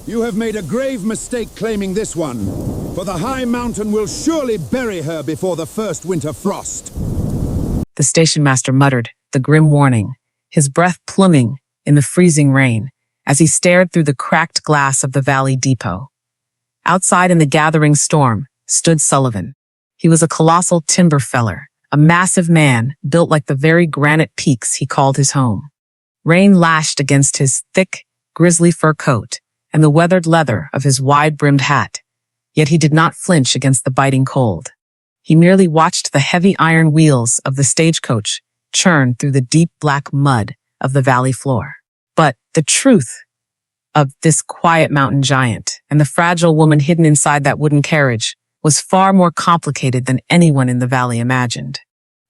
You have made a grave mistake claiming this one, for the high mountain will surely bury her before the first winter frost. The station master muttered the grim warning, his breath pluming in the freezing rain as he stared through the cracked glass of the valley depot. Outside in the gathering storm stood Sullivan. He was a colossal timber feller, a massive man built like the very granite peaks he called his home. Rain lashed against his thick, grizzly fur coat and the weathered leather of his wide-brimmed hat, yet he did not flinch against the biting cold. He merely watched the heavy iron wheels of the stagecoach churn through the deep black mud of the valley floor. But the truth of this quiet mountain giant and the fragile woman hidden inside that wooden carriage was far more complicated than anyone in the valley imagined.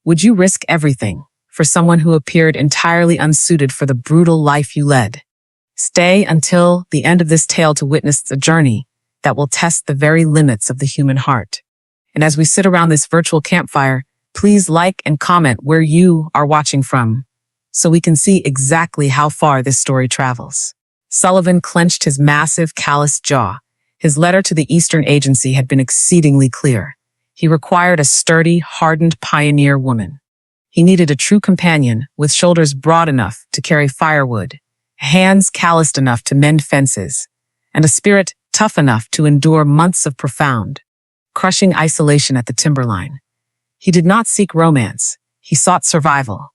Would you risk everything for someone who appeared entirely unsuited for the brutal life you led? Stay until the end of this tale to witness the journey that will test the very limits of the human heart. And as we sit around this virtual campfire, please like and comment where you are watching from, so we can see exactly how far this story travels. Sullivan clenched his massive, calloused jaw. His letter to the Eastern Agency had been exceedingly clear. He required a sturdy, hardened pioneer woman. He needed a true companion with shoulders broad enough to carry firewood, hands calloused enough to mend fences, and a spirit tough enough to endure months of profound, crushing isolation at the timberline. He did not seek romance. He sought survival.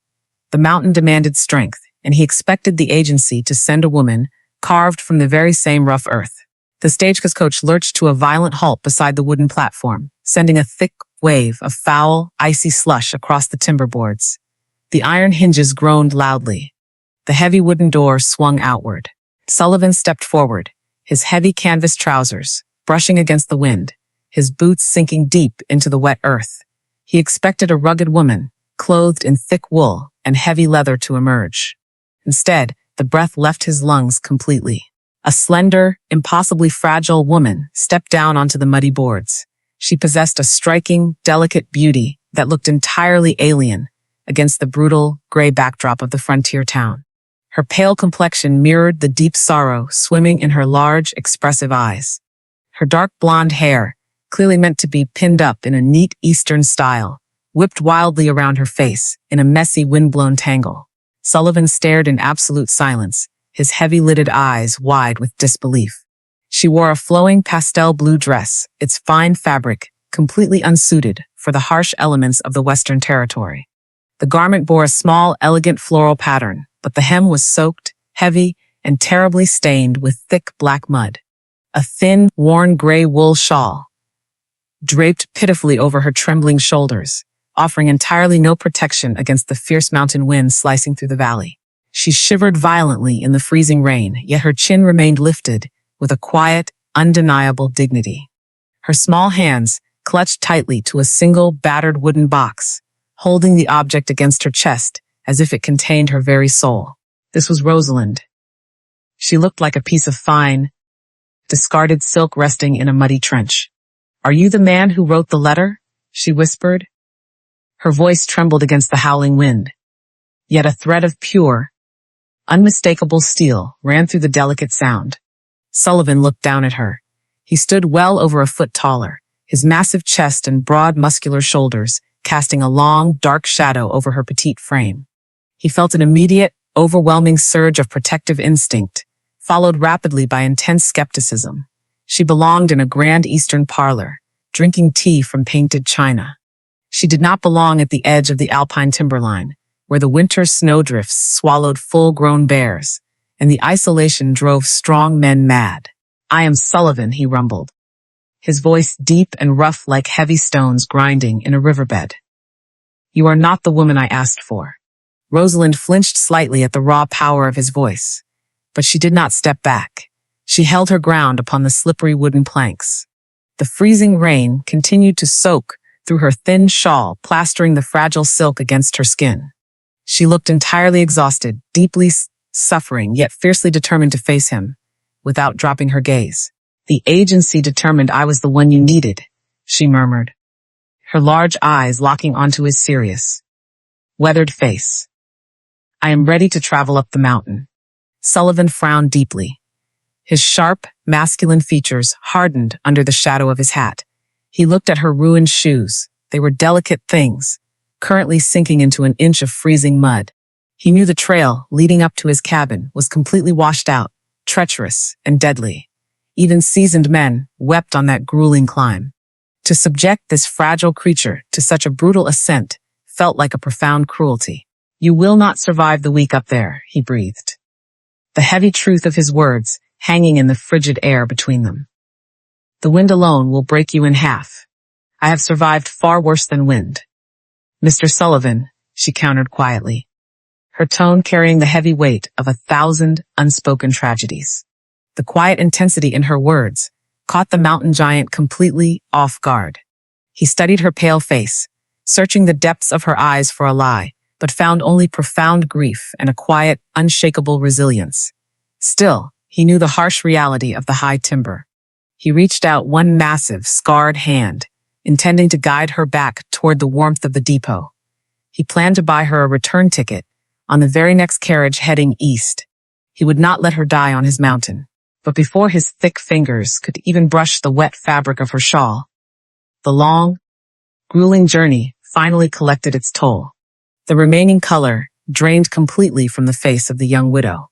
The mountain demanded strength, and he expected the agency to send a woman carved from the very same rough earth. The stagecoach lurched to a violent halt beside the wooden platform, sending a thick wave of foul, icy slush across the timber boards. The iron hinges groaned loudly. The heavy wooden door swung outward. Sullivan stepped forward, his heavy canvas trousers brushing against the wind, his boots sinking deep into the wet earth. He expected a rugged woman, clothed in thick wool and heavy leather, to emerge. Instead, the breath left his lungs completely. A slender, impossibly fragile woman stepped down onto the muddy boards. She possessed a striking, delicate beauty that looked entirely alien against the brutal, gray backdrop of the frontier town. Her pale complexion mirrored the deep sorrow swimming in her large, expressive eyes. Her dark blonde hair, clearly meant to be pinned up in a neat Eastern style, whipped wildly around her face in a messy, wind-blown tangle. Sullivan stared in absolute silence, his heavy-lidded eyes wide with disbelief. She wore a flowing pastel blue dress, its fine fabric completely unsuited for the harsh elements of the Western Territory. The garment bore a small, elegant floral pattern, but the hem was soaked, heavy, and terribly stained with thick black mud. A thin, worn gray wool shawl draped pitifully over her trembling shoulders, offering entirely no protection against the fierce mountain wind slicing through the valley. She shivered violently in the freezing rain, yet her chin remained lifted with a quiet, undeniable dignity. Her small hands clutched tightly to a single battered wooden box, holding the object against her chest as if it contained her very soul. This was Rosalind. She looked like a piece of fine, discarded silk resting in a muddy trench. "Are you the man who wrote the letter?" she whispered. Her voice trembled against the howling wind. Yet a thread of pure, unmistakable steel ran through the delicate sound. Sullivan looked down at her. He stood well over a foot taller, his massive chest and broad muscular shoulders casting a long, dark shadow over her petite frame. He felt an immediate, overwhelming surge of protective instinct, followed rapidly by intense skepticism. She belonged in a grand Eastern parlor, drinking tea from painted china. She did not belong at the edge of the alpine timberline, where the winter snowdrifts swallowed full-grown bears, and the isolation drove strong men mad. "I am Sullivan," he rumbled, his voice deep and rough like heavy stones grinding in a riverbed. "You are not the woman I asked for." Rosalind flinched slightly at the raw power of his voice, but she did not step back. She held her ground upon the slippery wooden planks. The freezing rain continued to soak through her thin shawl, plastering the fragile silk against her skin. She looked entirely exhausted, deeply suffering, yet fiercely determined to face him, without dropping her gaze. "The agency determined I was the one you needed," she murmured, her large eyes locking onto his serious, weathered face. "I am ready to travel up the mountain." Sullivan frowned deeply. His sharp, masculine features hardened under the shadow of his hat. He looked at her ruined shoes. They were delicate things, currently sinking into an inch of freezing mud. He knew the trail leading up to his cabin was completely washed out, treacherous and deadly. Even seasoned men wept on that grueling climb. To subject this fragile creature to such a brutal ascent felt like a profound cruelty. "You will not survive the week up there," he breathed, the heavy truth of his words hanging in the frigid air between them. "The wind alone will break you in half. I have survived far worse than wind." "Mr. Sullivan," she countered quietly, her tone carrying the heavy weight of 1,000 unspoken tragedies. The quiet intensity in her words caught the mountain giant completely off guard. He studied her pale face, searching the depths of her eyes for a lie, but found only profound grief and a quiet, unshakable resilience. Still, he knew the harsh reality of the high timber. He reached out one massive, scarred hand, intending to guide her back toward the warmth of the depot. He planned to buy her a return ticket on the very next carriage heading east. He would not let her die on his mountain. But before his thick fingers could even brush the wet fabric of her shawl, the long, grueling journey finally collected its toll. The remaining color drained completely from the face of the young widow.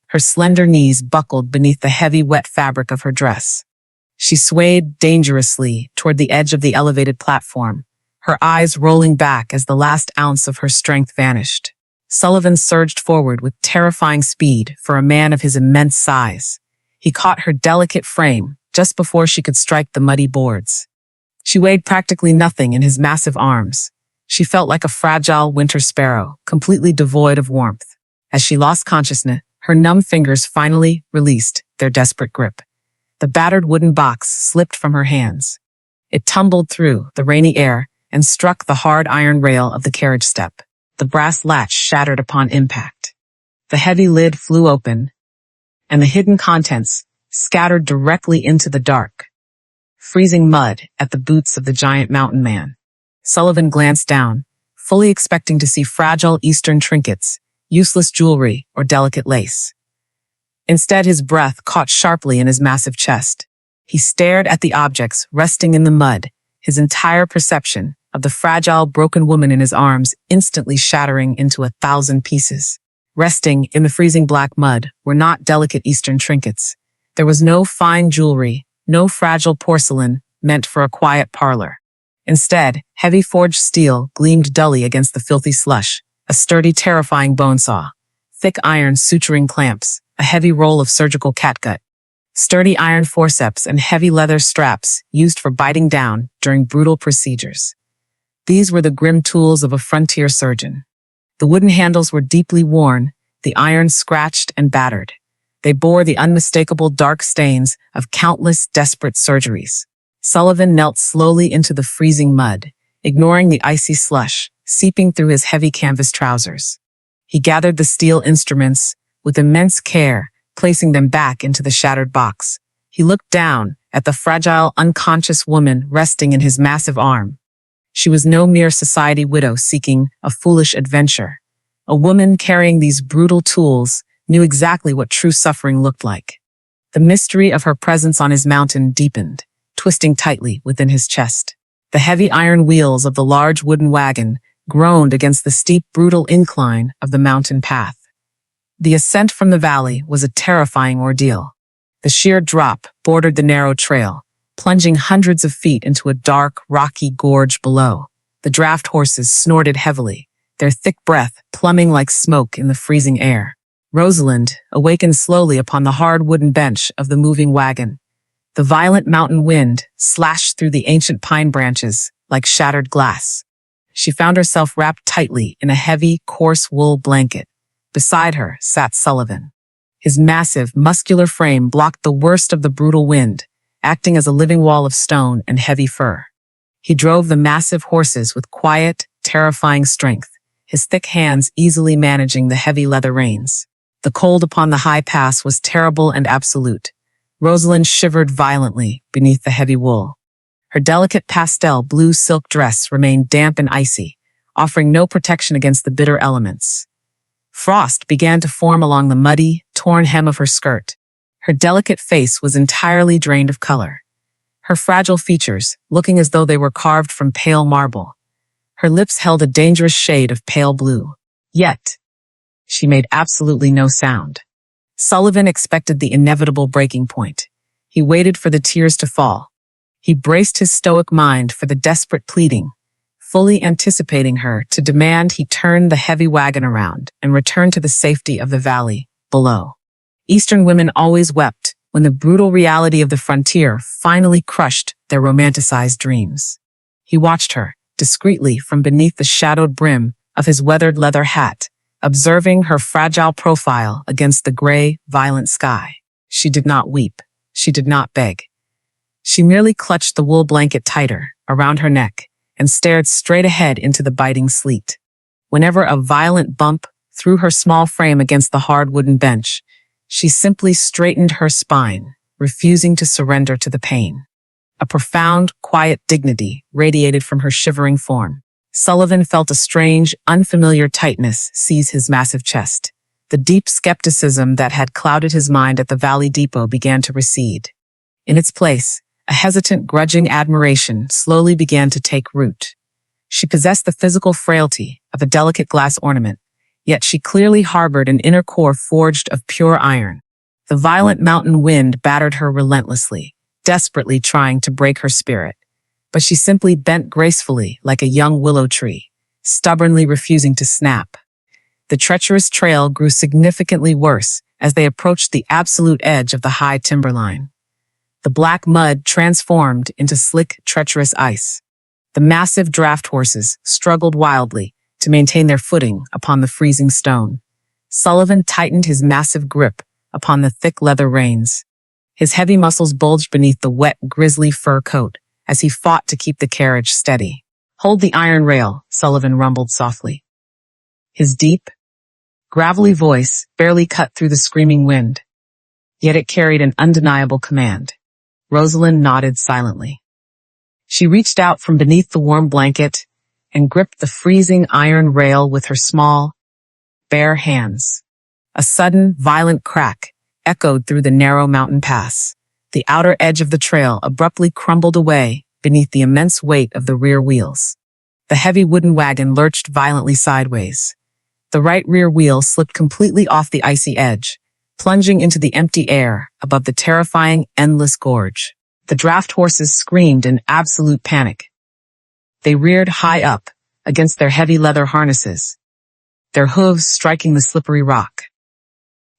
Her slender knees buckled beneath the heavy, wet fabric of her dress. She swayed dangerously toward the edge of the elevated platform, her eyes rolling back as the last ounce of her strength vanished. Sullivan surged forward with terrifying speed for a man of his immense size. He caught her delicate frame just before she could strike the muddy boards. She weighed practically nothing in his massive arms. She felt like a fragile winter sparrow, completely devoid of warmth. As she lost consciousness, her numb fingers finally released their desperate grip. The battered wooden box slipped from her hands. It tumbled through the rainy air and struck the hard iron rail of the carriage step. The brass latch shattered upon impact. The heavy lid flew open, and the hidden contents scattered directly into the dark, freezing mud at the boots of the giant mountain man. Sullivan glanced down, fully expecting to see fragile Eastern trinkets, useless jewelry, or delicate lace. Instead, his breath caught sharply in his massive chest. He stared at the objects resting in the mud, his entire perception of the fragile, broken woman in his arms instantly shattering into 1,000 pieces. Resting in the freezing black mud were not delicate Eastern trinkets. There was no fine jewelry, no fragile porcelain meant for a quiet parlor. Instead, heavy forged steel gleamed dully against the filthy slush, a sturdy, terrifying bone saw, thick iron suturing clamps, a heavy roll of surgical catgut, sturdy iron forceps, and heavy leather straps used for biting down during brutal procedures. These were the grim tools of a frontier surgeon. The wooden handles were deeply worn, the iron scratched and battered. They bore the unmistakable dark stains of countless desperate surgeries. Sullivan knelt slowly into the freezing mud, ignoring the icy slush seeping through his heavy canvas trousers. He gathered the steel instruments with immense care, placing them back into the shattered box. He looked down at the fragile, unconscious woman resting in his massive arm. She was no mere society widow seeking a foolish adventure. A woman carrying these brutal tools knew exactly what true suffering looked like. The mystery of her presence on his mountain deepened, twisting tightly within his chest. The heavy iron wheels of the large wooden wagon groaned against the steep, brutal incline of the mountain path. The ascent from the valley was a terrifying ordeal. The sheer drop bordered the narrow trail, plunging hundreds of feet into a dark, rocky gorge below. The draft horses snorted heavily, their thick breath pluming like smoke in the freezing air. Rosalind awakened slowly upon the hard wooden bench of the moving wagon. The violent mountain wind slashed through the ancient pine branches like shattered glass. She found herself wrapped tightly in a heavy, coarse wool blanket. Beside her sat Sullivan. His massive, muscular frame blocked the worst of the brutal wind, acting as a living wall of stone and heavy fur. He drove the massive horses with quiet, terrifying strength, his thick hands easily managing the heavy leather reins. The cold upon the high pass was terrible and absolute. Rosalind shivered violently beneath the heavy wool. Her delicate pastel blue silk dress remained damp and icy, offering no protection against the bitter elements. Frost began to form along the muddy, torn hem of her skirt. Her delicate face was entirely drained of color. Her fragile features, looking as though they were carved from pale marble. Her lips held a dangerous shade of pale blue. Yet, she made absolutely no sound. Sullivan expected the inevitable breaking point. He waited for the tears to fall. He braced his stoic mind for the desperate pleading, fully anticipating her to demand he turn the heavy wagon around and return to the safety of the valley below. Eastern women always wept when the brutal reality of the frontier finally crushed their romanticized dreams. He watched her, discreetly from beneath the shadowed brim of his weathered leather hat, observing her fragile profile against the gray, violent sky. She did not weep. She did not beg. She merely clutched the wool blanket tighter around her neck and stared straight ahead into the biting sleet. Whenever a violent bump threw her small frame against the hard wooden bench, she simply straightened her spine, refusing to surrender to the pain. A profound, quiet dignity radiated from her shivering form. Sullivan felt a strange, unfamiliar tightness seize his massive chest. The deep skepticism that had clouded his mind at the Valley Depot began to recede. In its place, a hesitant, grudging admiration slowly began to take root. She possessed the physical frailty of a delicate glass ornament, yet she clearly harbored an inner core forged of pure iron. The violent mountain wind battered her relentlessly, desperately trying to break her spirit. But she simply bent gracefully like a young willow tree, stubbornly refusing to snap. The treacherous trail grew significantly worse as they approached the absolute edge of the high timberline. The black mud transformed into slick, treacherous ice. The massive draft horses struggled wildly to maintain their footing upon the freezing stone. Sullivan tightened his massive grip upon the thick leather reins. His heavy muscles bulged beneath the wet, grisly fur coat as he fought to keep the carriage steady. "Hold the iron rail," Sullivan rumbled softly. His deep, gravelly voice barely cut through the screaming wind, yet it carried an undeniable command. Rosalind nodded silently. She reached out from beneath the warm blanket and gripped the freezing iron rail with her small, bare hands. A sudden, violent crack echoed through the narrow mountain pass. The outer edge of the trail abruptly crumbled away beneath the immense weight of the rear wheels. The heavy wooden wagon lurched violently sideways. The right rear wheel slipped completely off the icy edge, plunging into the empty air above the terrifying, endless gorge. The draft horses screamed in absolute panic. They reared high up against their heavy leather harnesses, their hooves striking the slippery rock.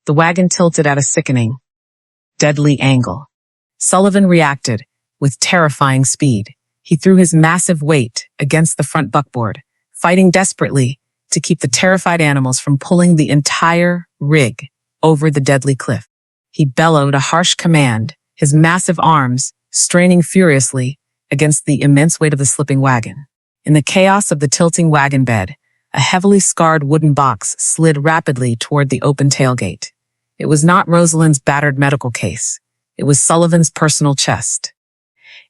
The wagon tilted at a sickening, deadly angle. Sullivan reacted with terrifying speed. He threw his massive weight against the front buckboard, fighting desperately to keep the terrified animals from pulling the entire rig over the deadly cliff. He bellowed a harsh command, his massive arms straining furiously against the immense weight of the slipping wagon. In the chaos of the tilting wagon bed, a heavily scarred wooden box slid rapidly toward the open tailgate. It was not Rosalind's battered medical case. It was Sullivan's personal chest.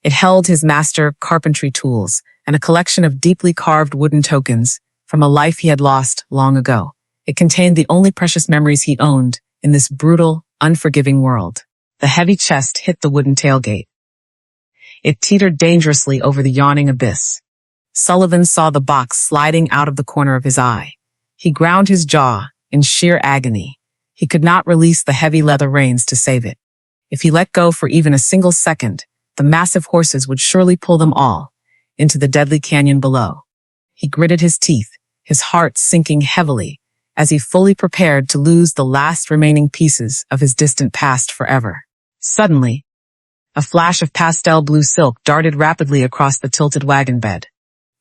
It held his master carpentry tools and a collection of deeply carved wooden tokens from a life he had lost long ago. It contained the only precious memories he owned in this brutal, unforgiving world. The heavy chest hit the wooden tailgate. It teetered dangerously over the yawning abyss. Sullivan saw the box sliding out of the corner of his eye. He ground his jaw in sheer agony. He could not release the heavy leather reins to save it. If he let go for even a single second, the massive horses would surely pull them all into the deadly canyon below. He gritted his teeth, his heart sinking heavily as he fully prepared to lose the last remaining pieces of his distant past forever. Suddenly, a flash of pastel blue silk darted rapidly across the tilted wagon bed.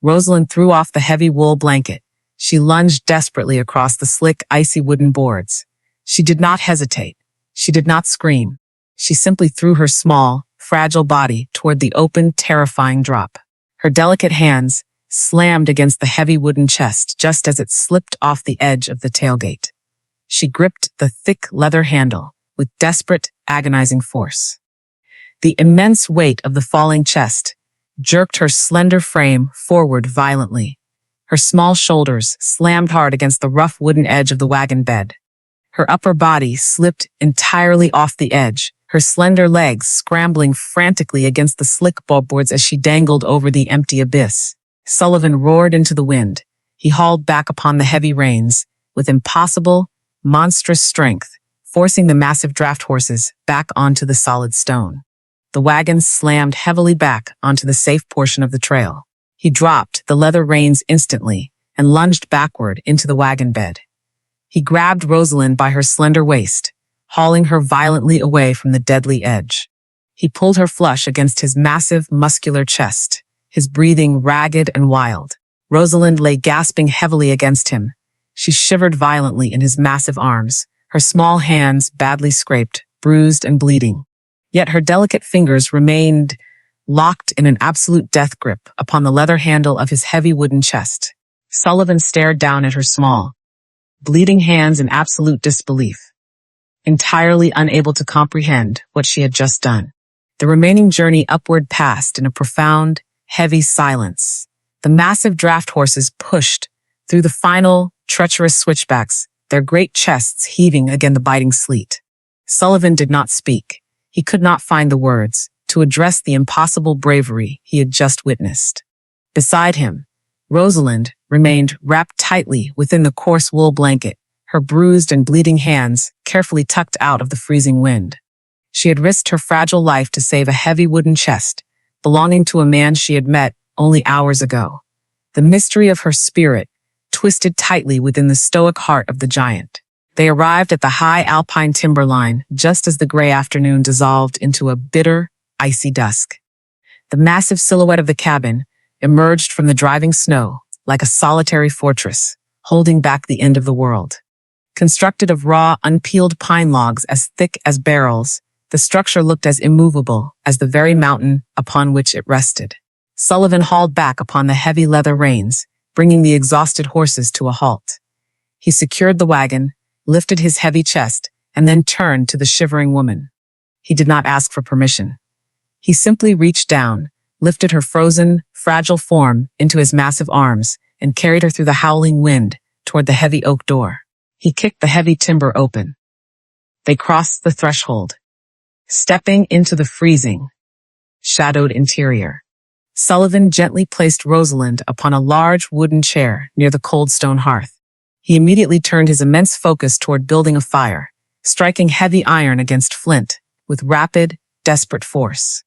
Rosalind threw off the heavy wool blanket. She lunged desperately across the slick, icy wooden boards. She did not hesitate. She did not scream. She simply threw her small, fragile body toward the open, terrifying drop. Her delicate hands slammed against the heavy wooden chest just as it slipped off the edge of the tailgate. She gripped the thick leather handle with desperate, agonizing force. The immense weight of the falling chest jerked her slender frame forward violently. Her small shoulders slammed hard against the rough wooden edge of the wagon bed. Her upper body slipped entirely off the edge, her slender legs scrambling frantically against the slick boards as she dangled over the empty abyss. Sullivan roared into the wind. He hauled back upon the heavy reins with impossible, monstrous strength, forcing the massive draft horses back onto the solid stone. The wagon slammed heavily back onto the safe portion of the trail. He dropped the leather reins instantly and lunged backward into the wagon bed. He grabbed Rosalind by her slender waist, hauling her violently away from the deadly edge. He pulled her flush against his massive, muscular chest, his breathing ragged and wild. Rosalind lay gasping heavily against him. She shivered violently in his massive arms, her small hands badly scraped, bruised and bleeding. Yet her delicate fingers remained locked in an absolute death grip upon the leather handle of his heavy wooden chest. Sullivan stared down at her small, bleeding hands in absolute disbelief, entirely unable to comprehend what she had just done. The remaining journey upward passed in a profound, heavy silence. The massive draft horses pushed through the final, treacherous switchbacks, their great chests heaving against the biting sleet. Sullivan did not speak. He could not find the words to address the impossible bravery he had just witnessed. Beside him, Rosalind remained wrapped tightly within the coarse wool blanket, her bruised and bleeding hands carefully tucked out of the freezing wind. She had risked her fragile life to save a heavy wooden chest belonging to a man she had met only hours ago. The mystery of her spirit twisted tightly within the stoic heart of the giant. They arrived at the high alpine timberline just as the gray afternoon dissolved into a bitter, icy dusk. The massive silhouette of the cabin emerged from the driving snow like a solitary fortress, holding back the end of the world. Constructed of raw, unpeeled pine logs as thick as barrels, the structure looked as immovable as the very mountain upon which it rested. Sullivan hauled back upon the heavy leather reins, bringing the exhausted horses to a halt. He secured the wagon, lifted his heavy chest, and then turned to the shivering woman. He did not ask for permission. He simply reached down, lifted her frozen, fragile form into his massive arms, and carried her through the howling wind toward the heavy oak door. He kicked the heavy timber open. They crossed the threshold, stepping into the freezing, shadowed interior. Sullivan gently placed Rosalind upon a large wooden chair near the cold stone hearth. He immediately turned his immense focus toward building a fire, striking heavy iron against flint with rapid, desperate force.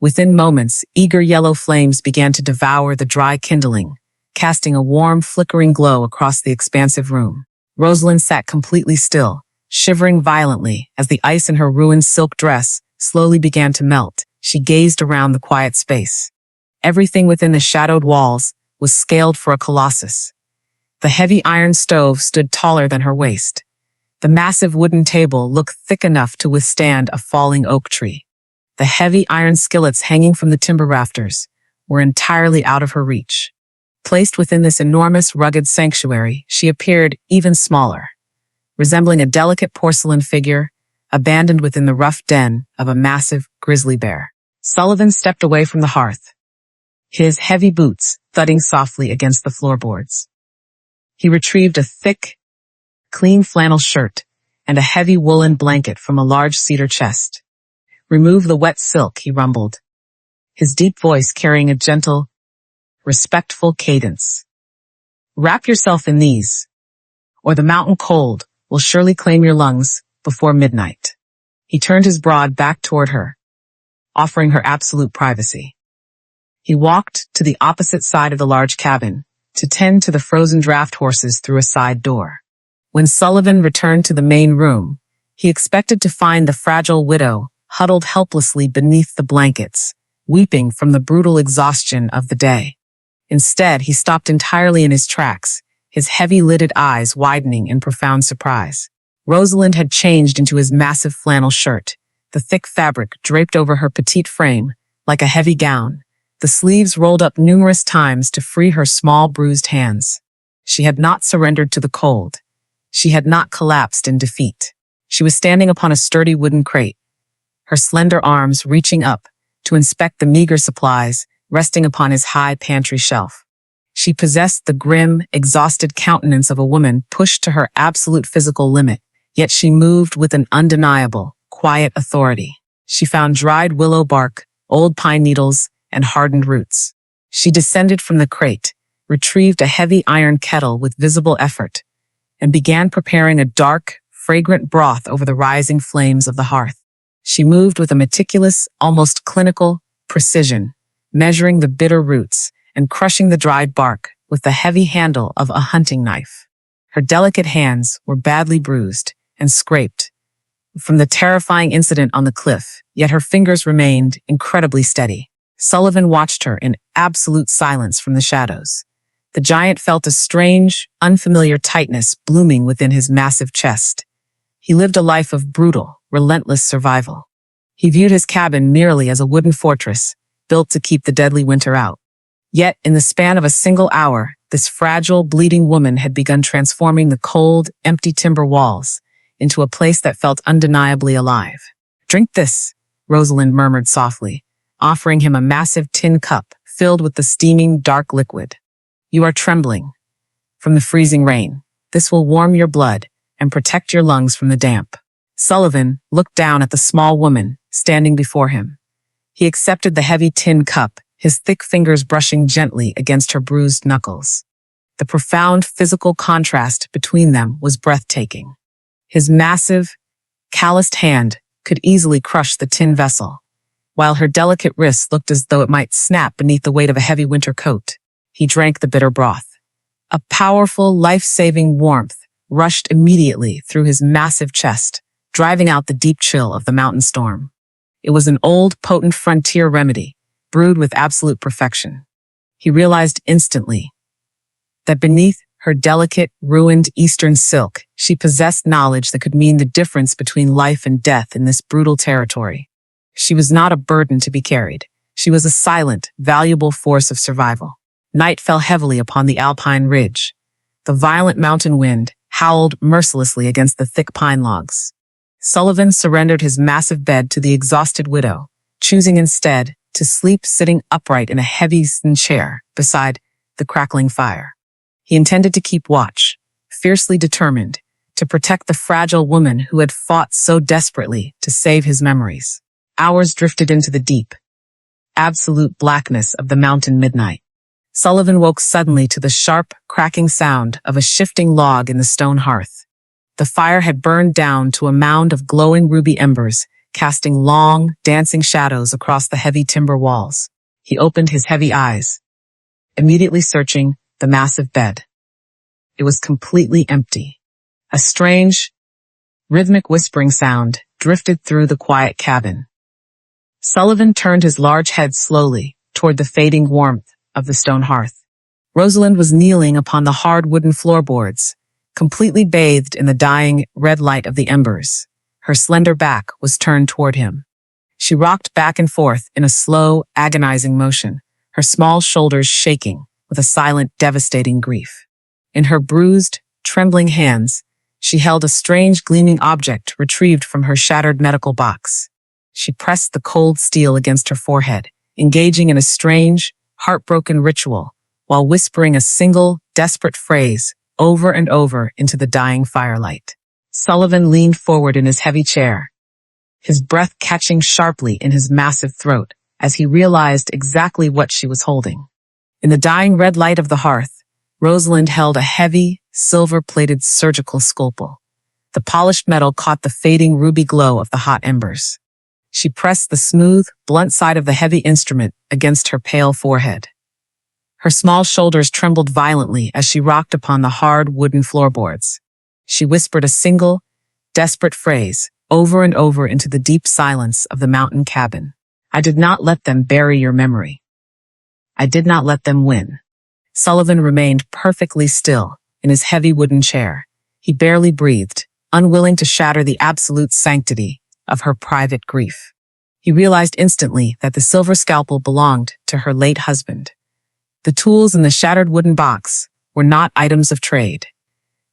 Within moments, eager yellow flames began to devour the dry kindling, casting a warm, flickering glow across the expansive room. Rosalind sat completely still, shivering violently as the ice in her ruined silk dress slowly began to melt. She gazed around the quiet space. Everything within the shadowed walls was scaled for a colossus. The heavy iron stove stood taller than her waist. The massive wooden table looked thick enough to withstand a falling oak tree. The heavy iron skillets hanging from the timber rafters were entirely out of her reach. Placed within this enormous, rugged sanctuary, she appeared even smaller, resembling a delicate porcelain figure abandoned within the rough den of a massive grizzly bear. Sullivan stepped away from the hearth, his heavy boots thudding softly against the floorboards. He retrieved a thick, clean flannel shirt and a heavy woolen blanket from a large cedar chest. "Remove the wet silk," he rumbled, his deep voice carrying a gentle, respectful cadence. "Wrap yourself in these, or the mountain cold will surely claim your lungs before midnight." He turned his broad back toward her, offering her absolute privacy. He walked to the opposite side of the large cabin to tend to the frozen draft horses through a side door. When Sullivan returned to the main room, he expected to find the fragile widow huddled helplessly beneath the blankets, weeping from the brutal exhaustion of the day. Instead, he stopped entirely in his tracks, his heavy-lidded eyes widening in profound surprise. Rosalind had changed into his massive flannel shirt, the thick fabric draped over her petite frame like a heavy gown, the sleeves rolled up numerous times to free her small bruised hands. She had not surrendered to the cold. She had not collapsed in defeat. She was standing upon a sturdy wooden crate, her slender arms reaching up to inspect the meager supplies resting upon his high pantry shelf. She possessed the grim, exhausted countenance of a woman pushed to her absolute physical limit, yet she moved with an undeniable, quiet authority. She found dried willow bark, old pine needles, and hardened roots. She descended from the crate, retrieved a heavy iron kettle with visible effort, and began preparing a dark, fragrant broth over the rising flames of the hearth. She moved with a meticulous, almost clinical, precision, measuring the bitter roots and crushing the dried bark with the heavy handle of a hunting knife. Her delicate hands were badly bruised and scraped from the terrifying incident on the cliff, yet her fingers remained incredibly steady. Sullivan watched her in absolute silence from the shadows. The giant felt a strange, unfamiliar tightness blooming within his massive chest. He lived a life of brutal, relentless survival. He viewed his cabin merely as a wooden fortress, built to keep the deadly winter out. Yet, in the span of a single hour, this fragile, bleeding woman had begun transforming the cold, empty timber walls into a place that felt undeniably alive. "Drink this," Rosalind murmured softly, offering him a massive tin cup filled with the steaming, dark liquid. "You are trembling from the freezing rain. This will warm your blood and protect your lungs from the damp." Sullivan looked down at the small woman standing before him. He accepted the heavy tin cup, his thick fingers brushing gently against her bruised knuckles. The profound physical contrast between them was breathtaking. His massive, calloused hand could easily crush the tin vessel, while her delicate wrist looked as though it might snap beneath the weight of a heavy winter coat. He drank the bitter broth. A powerful, life-saving warmth rushed immediately through his massive chest, driving out the deep chill of the mountain storm. It was an old, potent frontier remedy, brewed with absolute perfection. He realized instantly that beneath her delicate, ruined eastern silk, she possessed knowledge that could mean the difference between life and death in this brutal territory. She was not a burden to be carried. She was a silent, valuable force of survival. Night fell heavily upon the alpine ridge. The violent mountain wind howled mercilessly against the thick pine logs. Sullivan surrendered his massive bed to the exhausted widow, choosing instead to sleep sitting upright in a heavy chair beside the crackling fire. He intended to keep watch, fiercely determined to protect the fragile woman who had fought so desperately to save his memories. Hours drifted into the deep, absolute blackness of the mountain midnight. Sullivan woke suddenly to the sharp, cracking sound of a shifting log in the stone hearth. The fire had burned down to a mound of glowing ruby embers, casting long, dancing shadows across the heavy timber walls. He opened his heavy eyes, immediately searching the massive bed. It was completely empty. A strange, rhythmic whispering sound drifted through the quiet cabin. Sullivan turned his large head slowly toward the fading warmth of the stone hearth. Rosalind was kneeling upon the hard wooden floorboards, completely bathed in the dying red light of the embers. Her slender back was turned toward him. She rocked back and forth in a slow, agonizing motion, her small shoulders shaking with a silent, devastating grief. In her bruised, trembling hands, she held a strange, gleaming object retrieved from her shattered medical box. She pressed the cold steel against her forehead, engaging in a strange, heartbroken ritual, while whispering a single, desperate phrase over and over into the dying firelight. Sullivan leaned forward in his heavy chair, his breath catching sharply in his massive throat as he realized exactly what she was holding. In the dying red light of the hearth, Rosalind held a heavy, silver-plated surgical scalpel. The polished metal caught the fading ruby glow of the hot embers. She pressed the smooth, blunt side of the heavy instrument against her pale forehead. Her small shoulders trembled violently as she rocked upon the hard wooden floorboards. She whispered a single, desperate phrase over and over into the deep silence of the mountain cabin. "I did not let them bury your memory. I did not let them win." Sullivan remained perfectly still in his heavy wooden chair. He barely breathed, unwilling to shatter the absolute sanctity of her private grief. He realized instantly that the silver scalpel belonged to her late husband. The tools in the shattered wooden box were not items of trade.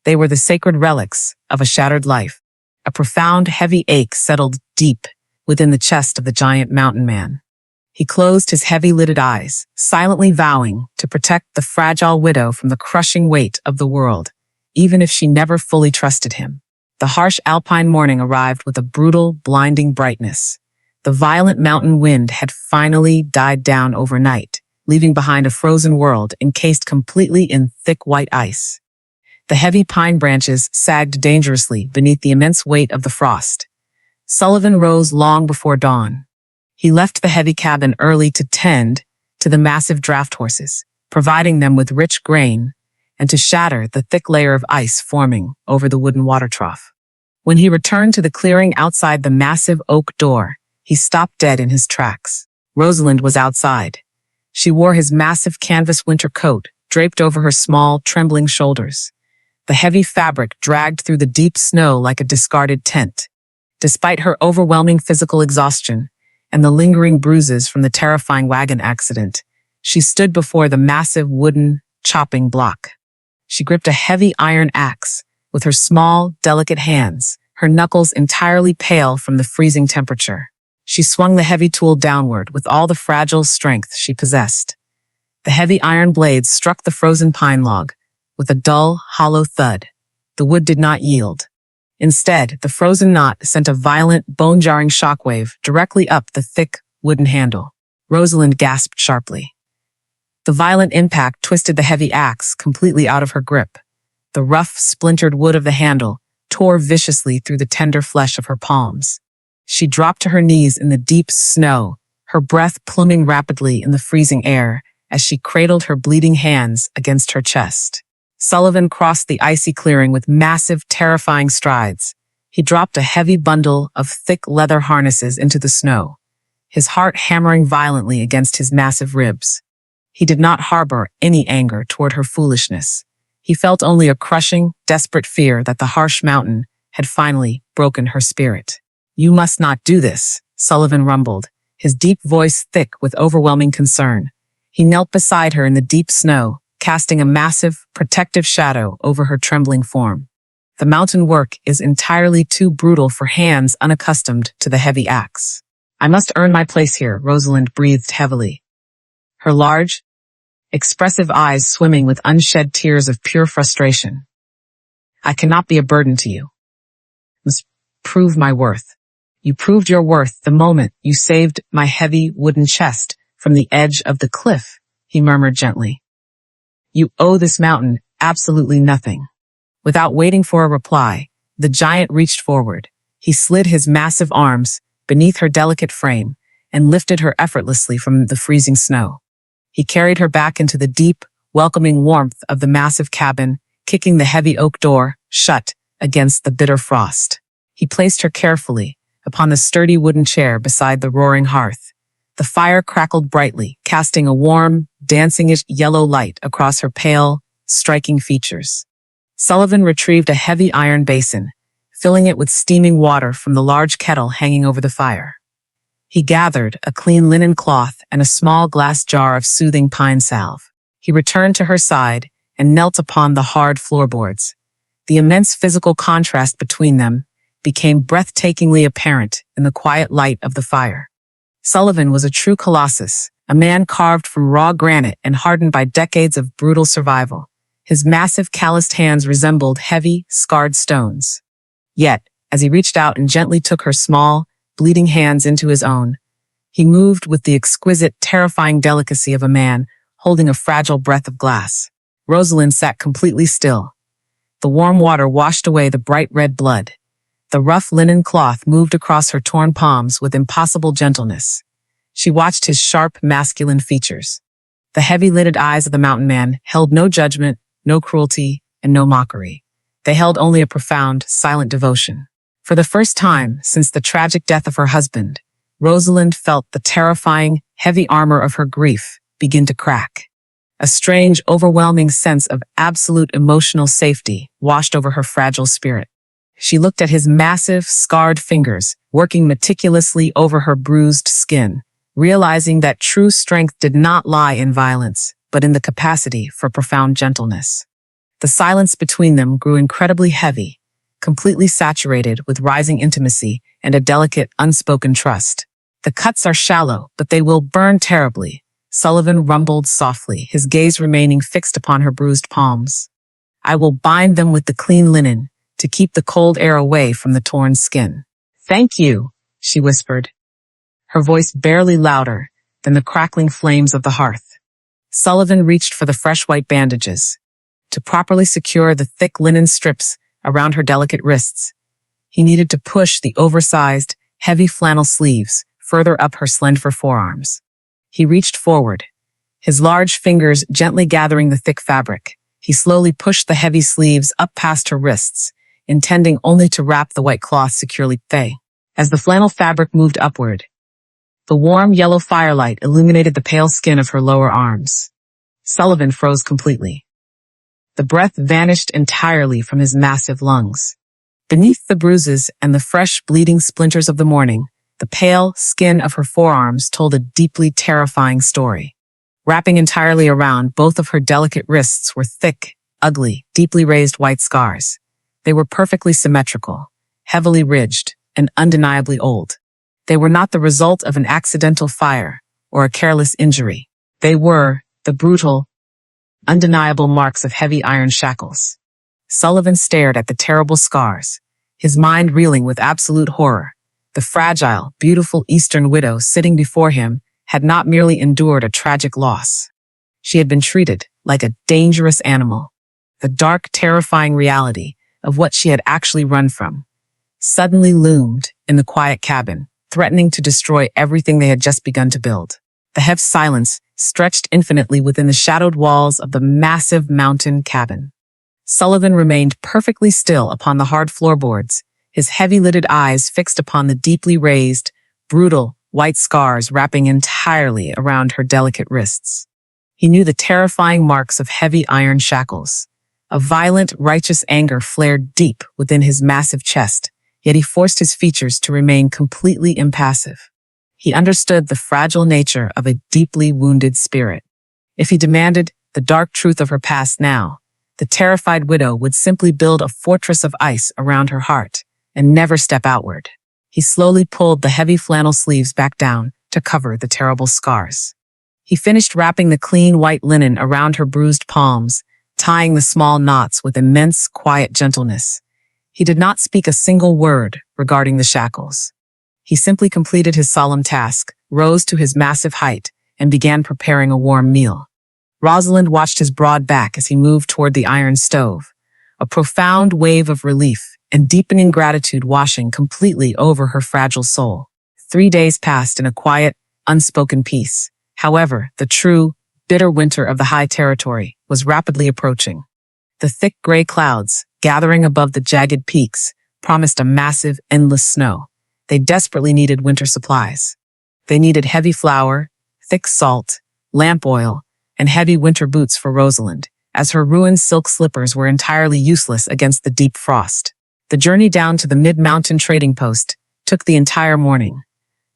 They were the sacred relics of a shattered life. A profound, heavy ache settled deep within the chest of the giant mountain man. He closed his heavy-lidded eyes, silently vowing to protect the fragile widow from the crushing weight of the world, even if she never fully trusted him. The harsh alpine morning arrived with a brutal, blinding brightness. The violent mountain wind had finally died down overnight, leaving behind a frozen world encased completely in thick white ice. The heavy pine branches sagged dangerously beneath the immense weight of the frost. Sullivan rose long before dawn. He left the heavy cabin early to tend to the massive draft horses, providing them with rich grain, and to shatter the thick layer of ice forming over the wooden water trough. When he returned to the clearing outside the massive oak door, he stopped dead in his tracks. Rosalind was outside. She wore his massive canvas winter coat, draped over her small, trembling shoulders. The heavy fabric dragged through the deep snow like a discarded tent. Despite her overwhelming physical exhaustion and the lingering bruises from the terrifying wagon accident, she stood before the massive wooden chopping block. She gripped a heavy iron axe with her small, delicate hands, her knuckles entirely pale from the freezing temperature. She swung the heavy tool downward with all the fragile strength she possessed. The heavy iron blades struck the frozen pine log with a dull, hollow thud. The wood did not yield. Instead, the frozen knot sent a violent, bone-jarring shockwave directly up the thick, wooden handle. Rosalind gasped sharply. The violent impact twisted the heavy axe completely out of her grip. The rough, splintered wood of the handle tore viciously through the tender flesh of her palms. She dropped to her knees in the deep snow, her breath pluming rapidly in the freezing air as she cradled her bleeding hands against her chest. Sullivan crossed the icy clearing with massive, terrifying strides. He dropped a heavy bundle of thick leather harnesses into the snow, his heart hammering violently against his massive ribs. He did not harbor any anger toward her foolishness. He felt only a crushing, desperate fear that the harsh mountain had finally broken her spirit. "You must not do this," Sullivan rumbled, his deep voice thick with overwhelming concern. He knelt beside her in the deep snow, casting a massive, protective shadow over her trembling form. "The mountain work is entirely too brutal for hands unaccustomed to the heavy axe. I must earn my place here," Rosalind breathed heavily, her large, expressive eyes swimming with unshed tears of pure frustration. "I cannot be a burden to you. I must prove my worth. You proved your worth the moment you saved my heavy wooden chest from the edge of the cliff," he murmured gently. "You owe this mountain absolutely nothing." Without waiting for a reply, the giant reached forward. He slid his massive arms beneath her delicate frame and lifted her effortlessly from the freezing snow. He carried her back into the deep, welcoming warmth of the massive cabin, kicking the heavy oak door shut against the bitter frost. He placed her carefully upon the sturdy wooden chair beside the roaring hearth. The fire crackled brightly, casting a warm, dancing-ish yellow light across her pale, striking features. Sullivan retrieved a heavy iron basin, filling it with steaming water from the large kettle hanging over the fire. He gathered a clean linen cloth and a small glass jar of soothing pine salve. He returned to her side and knelt upon the hard floorboards. The immense physical contrast between them became breathtakingly apparent in the quiet light of the fire. Sullivan was a true colossus, a man carved from raw granite and hardened by decades of brutal survival. His massive calloused hands resembled heavy, scarred stones. Yet, as he reached out and gently took her small, bleeding hands into his own, he moved with the exquisite, terrifying delicacy of a man holding a fragile breath of glass. Rosalind sat completely still. The warm water washed away the bright red blood. The rough linen cloth moved across her torn palms with impossible gentleness. She watched his sharp, masculine features. The heavy-lidded eyes of the mountain man held no judgment, no cruelty, and no mockery. They held only a profound, silent devotion. For the first time since the tragic death of her husband, Rosalind felt the terrifying, heavy armor of her grief begin to crack. A strange, overwhelming sense of absolute emotional safety washed over her fragile spirit. She looked at his massive, scarred fingers, working meticulously over her bruised skin, realizing that true strength did not lie in violence, but in the capacity for profound gentleness. The silence between them grew incredibly heavy, completely saturated with rising intimacy and a delicate, unspoken trust. "The cuts are shallow, but they will burn terribly," Sullivan rumbled softly, his gaze remaining fixed upon her bruised palms. "I will bind them with the clean linen, to keep the cold air away from the torn skin. "Thank you," she whispered, her voice barely louder than the crackling flames of the hearth. Sullivan reached for the fresh white bandages. To properly secure the thick linen strips around her delicate wrists, he needed to push the oversized, heavy flannel sleeves further up her slender forearms. He reached forward, his large fingers gently gathering the thick fabric. He slowly pushed the heavy sleeves up past her wrists, intending only to wrap the white cloth securely. As the flannel fabric moved upward, the warm yellow firelight illuminated the pale skin of her lower arms. Sullivan froze completely. The breath vanished entirely from his massive lungs. Beneath the bruises and the fresh, bleeding splinters of the morning, the pale skin of her forearms told a deeply terrifying story. Wrapping entirely around both of her delicate wrists were thick, ugly, deeply raised white scars. They were perfectly symmetrical, heavily ridged, and undeniably old. They were not the result of an accidental fire or a careless injury. They were the brutal, undeniable marks of heavy iron shackles. Sullivan stared at the terrible scars, his mind reeling with absolute horror. The fragile, beautiful Eastern widow sitting before him had not merely endured a tragic loss. She had been treated like a dangerous animal. The dark, terrifying reality of what she had actually run from suddenly loomed in the quiet cabin, threatening to destroy everything they had just begun to build. The heavy silence stretched infinitely within the shadowed walls of the massive mountain cabin. Sullivan remained perfectly still upon the hard floorboards, his heavy-lidded eyes fixed upon the deeply raised, brutal, white scars wrapping entirely around her delicate wrists. He knew the terrifying marks of heavy iron shackles. A violent, righteous anger flared deep within his massive chest, yet he forced his features to remain completely impassive. He understood the fragile nature of a deeply wounded spirit. If he demanded the dark truth of her past now, the terrified widow would simply build a fortress of ice around her heart and never step outward. He slowly pulled the heavy flannel sleeves back down to cover the terrible scars. He finished wrapping the clean white linen around her bruised palms, tying the small knots with immense, quiet gentleness. He did not speak a single word regarding the shackles. He simply completed his solemn task, rose to his massive height, and began preparing a warm meal. Rosalind watched his broad back as he moved toward the iron stove, a profound wave of relief and deepening gratitude washing completely over her fragile soul. 3 days passed in a quiet, unspoken peace. However, the true, bitter winter of the high territory was rapidly approaching. The thick gray clouds, gathering above the jagged peaks, promised a massive, endless snow. They desperately needed winter supplies. They needed heavy flour, thick salt, lamp oil, and heavy winter boots for Rosalind, as her ruined silk slippers were entirely useless against the deep frost. The journey down to the mid-mountain trading post took the entire morning.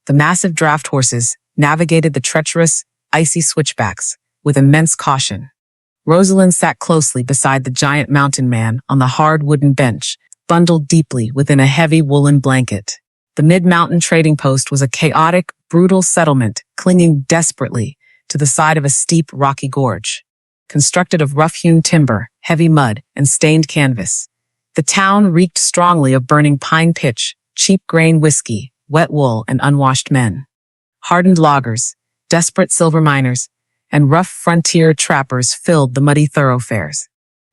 The massive draft horses navigated the treacherous, icy switchbacks with immense caution. Rosalind sat closely beside the giant mountain man on the hard wooden bench, bundled deeply within a heavy woolen blanket. The mid-mountain trading post was a chaotic, brutal settlement clinging desperately to the side of a steep, rocky gorge. Constructed of rough-hewn timber, heavy mud, and stained canvas, the town reeked strongly of burning pine pitch, cheap grain whiskey, wet wool, and unwashed men. Hardened loggers, desperate silver miners, and rough frontier trappers filled the muddy thoroughfares.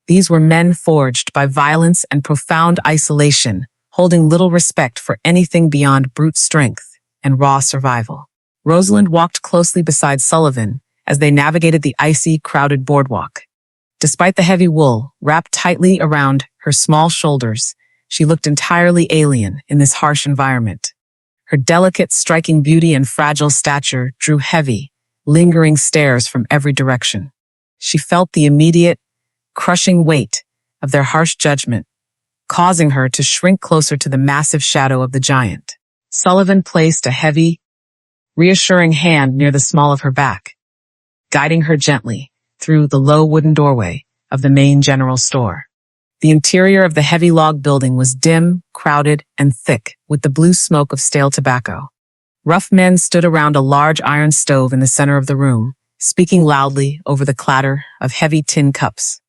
These were men forged by violence and profound isolation, holding little respect for anything beyond brute strength and raw survival. Rosalind walked closely beside Sullivan as they navigated the icy, crowded boardwalk. Despite the heavy wool wrapped tightly around her small shoulders, she looked entirely alien in this harsh environment. Her delicate, striking beauty and fragile stature drew heavy, lingering stares from every direction. She felt the immediate, crushing weight of their harsh judgment, causing her to shrink closer to the massive shadow of the giant. Sullivan placed a heavy, reassuring hand near the small of her back, guiding her gently through the low wooden doorway of the main general store. The interior of the heavy log building was dim, crowded, and thick with the blue smoke of stale tobacco. Rough men stood around a large iron stove in the center of the room, speaking loudly over the clatter of heavy tin cups.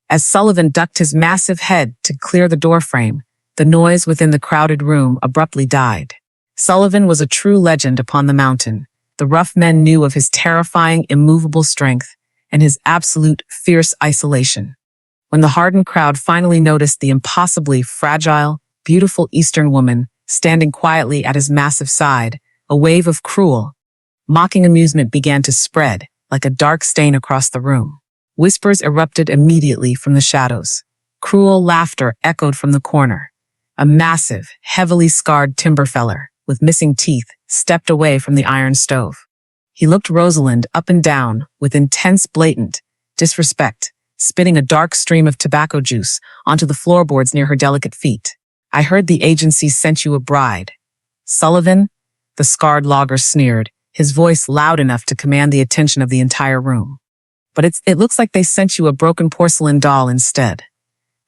As Sullivan ducked his massive head to clear the doorframe, The noise within the crowded room abruptly died. Sullivan was a true legend upon the mountain. The rough men knew of his terrifying, immovable strength and his absolute, fierce isolation. When the hardened crowd finally noticed the impossibly fragile, beautiful Eastern woman standing quietly at his massive side, a wave of cruel, mocking amusement began to spread like a dark stain across the room. Whispers erupted immediately from the shadows. Cruel laughter echoed from the corner. A massive, heavily scarred timber feller with missing teeth stepped away from the iron stove. He looked Rosalind up and down with intense, blatant disrespect, spitting a dark stream of tobacco juice onto the floorboards near her delicate feet. "I heard the agency sent you a bride." "Sullivan?" The scarred logger sneered, his voice loud enough to command the attention of the entire room. "But it looks like they sent you a broken porcelain doll instead.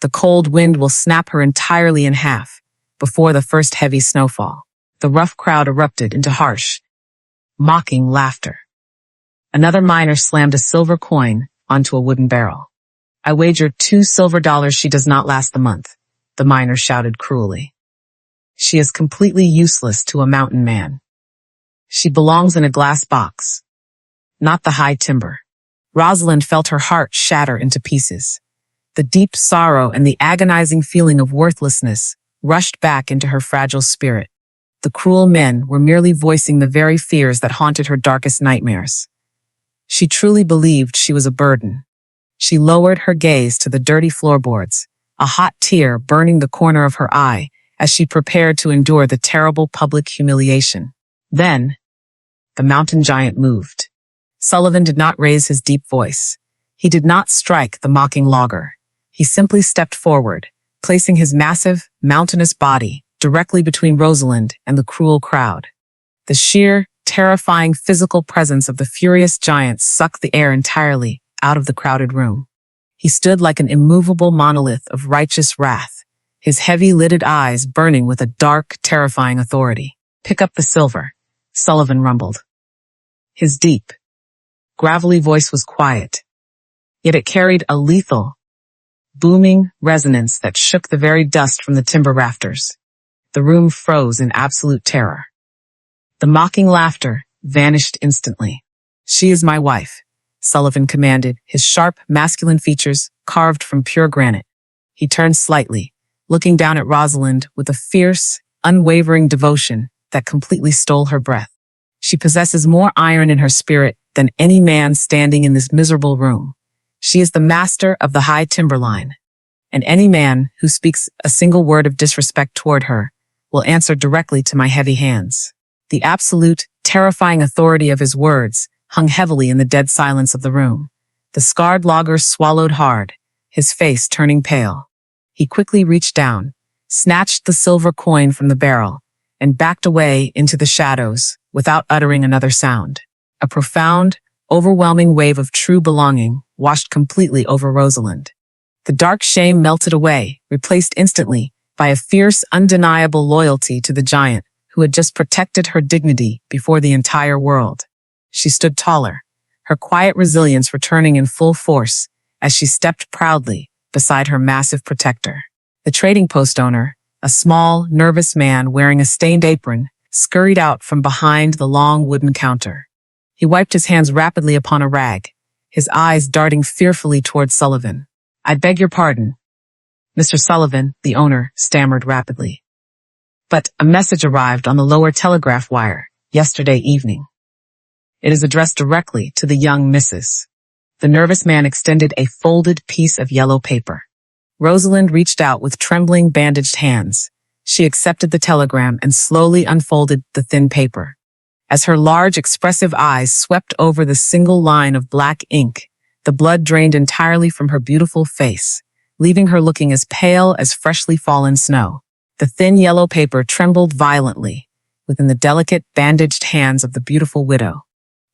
The cold wind will snap her entirely in half before the first heavy snowfall." The rough crowd erupted into harsh, mocking laughter. Another miner slammed a silver coin onto a wooden barrel. "I wager $2 she does not last the month," the miner shouted cruelly. "She is completely useless to a mountain man. She belongs in a glass box, not the high timber." Rosalind felt her heart shatter into pieces. The deep sorrow and the agonizing feeling of worthlessness rushed back into her fragile spirit. The cruel men were merely voicing the very fears that haunted her darkest nightmares. She truly believed she was a burden. She lowered her gaze to the dirty floorboards, a hot tear burning the corner of her eye as she prepared to endure the terrible public humiliation. Then, the mountain giant moved. Sullivan did not raise his deep voice. He did not strike the mocking logger. He simply stepped forward, placing his massive, mountainous body directly between Rosalind and the cruel crowd. The sheer, terrifying physical presence of the furious giant sucked the air entirely out of the crowded room. He stood like an immovable monolith of righteous wrath, his heavy-lidded eyes burning with a dark, terrifying authority. "Pick up the silver," Sullivan rumbled. His deep, gravelly voice was quiet, yet it carried a lethal, booming resonance that shook the very dust from the timber rafters. The room froze in absolute terror. The mocking laughter vanished instantly. "She is my wife," Sullivan commanded, his sharp, masculine features carved from pure granite. He turned slightly, looking down at Rosalind with a fierce, unwavering devotion that completely stole her breath. "She possesses more iron in her spirit than any man standing in this miserable room. She is the master of the high timberline, and any man who speaks a single word of disrespect toward her will answer directly to my heavy hands." The absolute, terrifying authority of his words hung heavily in the dead silence of the room. The scarred logger swallowed hard, his face turning pale. He quickly reached down, snatched the silver coin from the barrel, and backed away into the shadows without uttering another sound. A profound, overwhelming wave of true belonging washed completely over Rosalind. The dark shame melted away, replaced instantly by a fierce, undeniable loyalty to the giant who had just protected her dignity before the entire world. She stood taller, her quiet resilience returning in full force as she stepped proudly beside her massive protector. The trading post owner, a small, nervous man wearing a stained apron, scurried out from behind the long wooden counter. He wiped his hands rapidly upon a rag, his eyes darting fearfully toward Sullivan. "I beg your pardon, Mr. Sullivan," the owner stammered rapidly. "But a message arrived on the lower telegraph wire yesterday evening. It is addressed directly to the young Mrs." The nervous man extended a folded piece of yellow paper. Rosalind reached out with trembling, bandaged hands. She accepted the telegram and slowly unfolded the thin paper. As her large, expressive eyes swept over the single line of black ink, the blood drained entirely from her beautiful face, leaving her looking as pale as freshly fallen snow. The thin yellow paper trembled violently within the delicate, bandaged hands of the beautiful widow.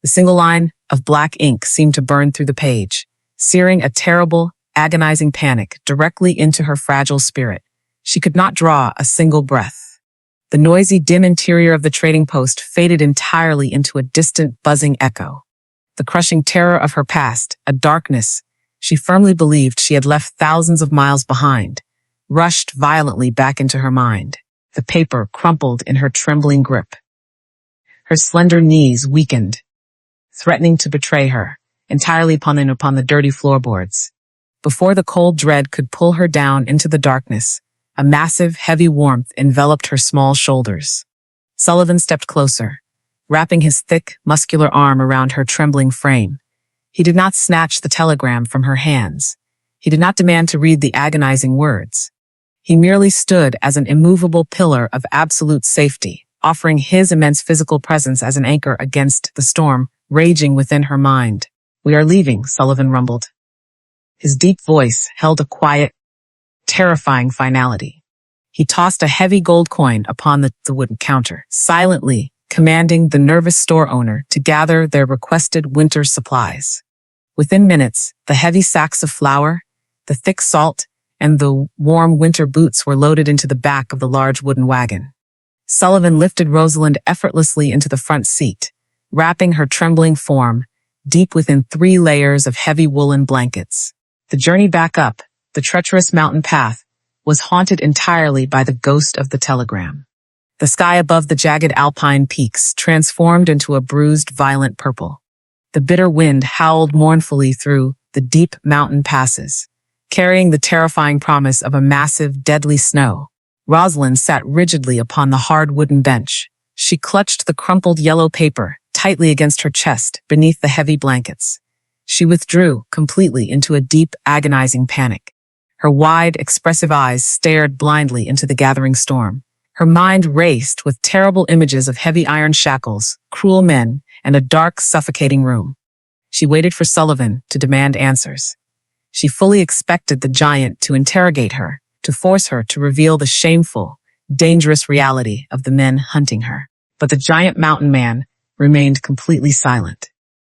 The single line of black ink seemed to burn through the page, searing a terrible, agonizing panic directly into her fragile spirit. She could not draw a single breath. The noisy, dim interior of the trading post faded entirely into a distant, buzzing echo. The crushing terror of her past, a darkness she firmly believed she had left thousands of miles behind, rushed violently back into her mind. The paper crumpled in her trembling grip. Her slender knees weakened, threatening to betray her, entirely upon the dirty floorboards. Before the cold dread could pull her down into the darkness, a massive, heavy warmth enveloped her small shoulders. Sullivan stepped closer, wrapping his thick, muscular arm around her trembling frame. He did not snatch the telegram from her hands. He did not demand to read the agonizing words. He merely stood as an immovable pillar of absolute safety, offering his immense physical presence as an anchor against the storm raging within her mind. "We are leaving," Sullivan rumbled. His deep voice held a quiet, terrifying finality. He tossed a heavy gold coin upon the wooden counter, silently commanding the nervous store owner to gather their requested winter supplies. Within minutes, the heavy sacks of flour, the thick salt, and the warm winter boots were loaded into the back of the large wooden wagon. Sullivan lifted Rosalind effortlessly into the front seat, wrapping her trembling form deep within 3 layers of heavy woolen blankets. The journey back up the treacherous mountain path was haunted entirely by the ghost of the telegram. The sky above the jagged alpine peaks transformed into a bruised, violent purple. The bitter wind howled mournfully through the deep mountain passes, carrying the terrifying promise of a massive, deadly snow. Rosalind sat rigidly upon the hard wooden bench. She clutched the crumpled yellow paper tightly against her chest beneath the heavy blankets. She withdrew completely into a deep, agonizing panic. Her wide, expressive eyes stared blindly into the gathering storm. Her mind raced with terrible images of heavy iron shackles, cruel men, and a dark, suffocating room. She waited for Sullivan to demand answers. She fully expected the giant to interrogate her, to force her to reveal the shameful, dangerous reality of the men hunting her. But the giant mountain man remained completely silent.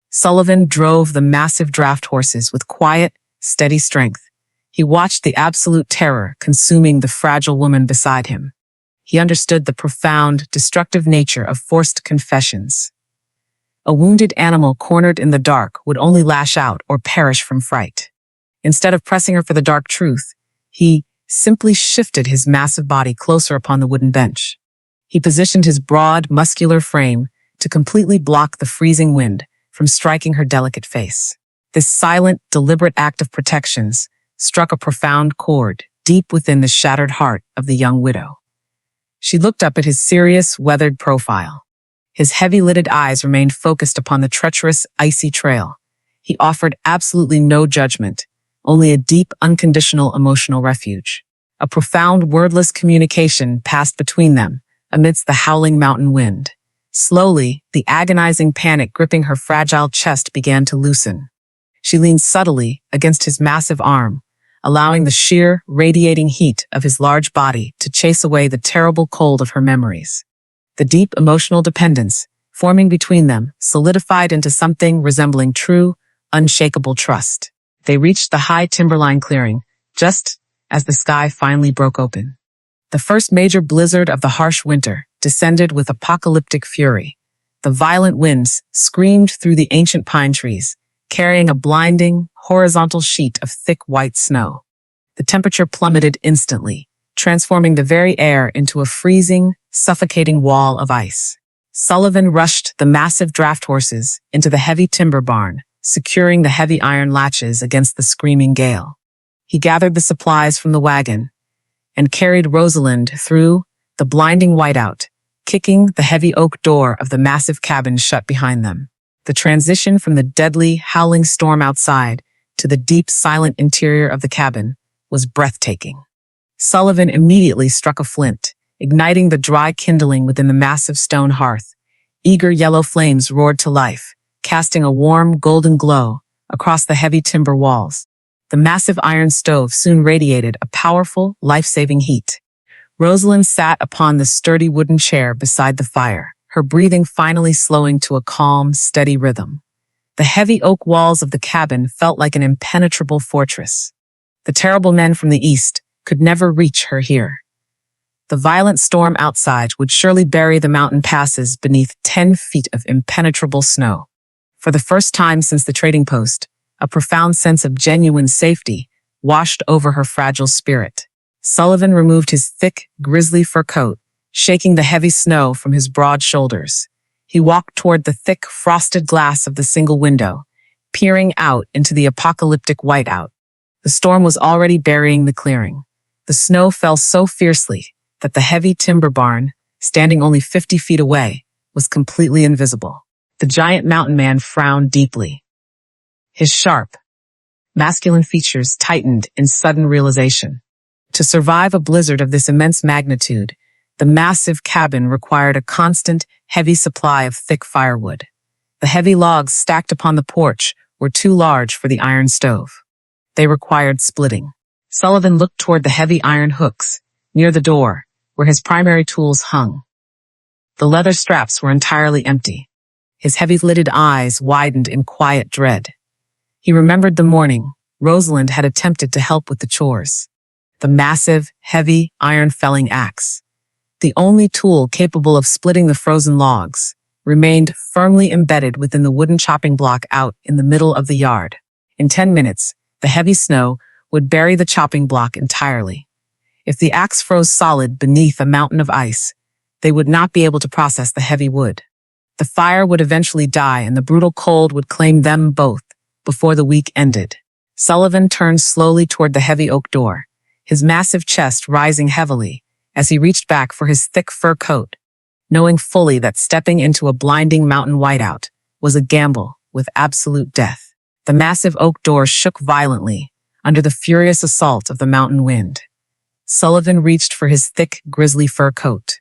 Sullivan drove the massive draft horses with quiet, steady strength. He watched the absolute terror consuming the fragile woman beside him. He understood the profound, destructive nature of forced confessions. A wounded animal cornered in the dark would only lash out or perish from fright. Instead of pressing her for the dark truth, he simply shifted his massive body closer upon the wooden bench. He positioned his broad, muscular frame to completely block the freezing wind from striking her delicate face. This silent, deliberate act of protection struck a profound chord deep within the shattered heart of the young widow. She looked up at his serious, weathered profile. His heavy-lidded eyes remained focused upon the treacherous, icy trail. He offered absolutely no judgment, only a deep, unconditional emotional refuge. A profound, wordless communication passed between them amidst the howling mountain wind. Slowly, the agonizing panic gripping her fragile chest began to loosen. She leaned subtly against his massive arm, allowing the sheer, radiating heat of his large body to chase away the terrible cold of her memories. The deep emotional dependence forming between them solidified into something resembling true, unshakable trust. They reached the high timberline clearing just as the sky finally broke open. The first major blizzard of the harsh winter descended with apocalyptic fury. The violent winds screamed through the ancient pine trees, carrying a blinding, horizontal sheet of thick white snow. The temperature plummeted instantly, transforming the very air into a freezing, suffocating wall of ice. Sullivan rushed the massive draft horses into the heavy timber barn, securing the heavy iron latches against the screaming gale. He gathered the supplies from the wagon and carried Rosalind through the blinding whiteout, kicking the heavy oak door of the massive cabin shut behind them. The transition from the deadly, howling storm outside to the deep, silent interior of the cabin was breathtaking. Sullivan immediately struck a flint, igniting the dry kindling within the massive stone hearth. Eager yellow flames roared to life, casting a warm, golden glow across the heavy timber walls. The massive iron stove soon radiated a powerful, life-saving heat. Rosalind sat upon the sturdy wooden chair beside the fire, her breathing finally slowing to a calm, steady rhythm. The heavy oak walls of the cabin felt like an impenetrable fortress. The terrible men from the east could never reach her here. The violent storm outside would surely bury the mountain passes beneath 10 feet of impenetrable snow. For the first time since the trading post, a profound sense of genuine safety washed over her fragile spirit. Sullivan removed his thick, grisly fur coat, shaking the heavy snow from his broad shoulders. He walked toward the thick, frosted glass of the single window, peering out into the apocalyptic whiteout. The storm was already burying the clearing. The snow fell so fiercely that the heavy timber barn, standing only 50 feet away, was completely invisible. The giant mountain man frowned deeply. His sharp, masculine features tightened in sudden realization. To survive a blizzard of this immense magnitude, the massive cabin required a constant, heavy supply of thick firewood. The heavy logs stacked upon the porch were too large for the iron stove. They required splitting. Sullivan looked toward the heavy iron hooks, near the door, where his primary tools hung. The leather straps were entirely empty. His heavy-lidded eyes widened in quiet dread. He remembered the morning Rosalind had attempted to help with the chores. The massive, heavy, iron-felling axe, the only tool capable of splitting the frozen logs, remained firmly embedded within the wooden chopping block out in the middle of the yard. In 10 minutes, the heavy snow would bury the chopping block entirely. If the axe froze solid beneath a mountain of ice, they would not be able to process the heavy wood. The fire would eventually die and the brutal cold would claim them both before the week ended. Sullivan turned slowly toward the heavy oak door, his massive chest rising heavily as he reached back for his thick fur coat, knowing fully that stepping into a blinding mountain whiteout was a gamble with absolute death. The massive oak door shook violently under the furious assault of the mountain wind. Sullivan reached for his thick, grisly fur coat.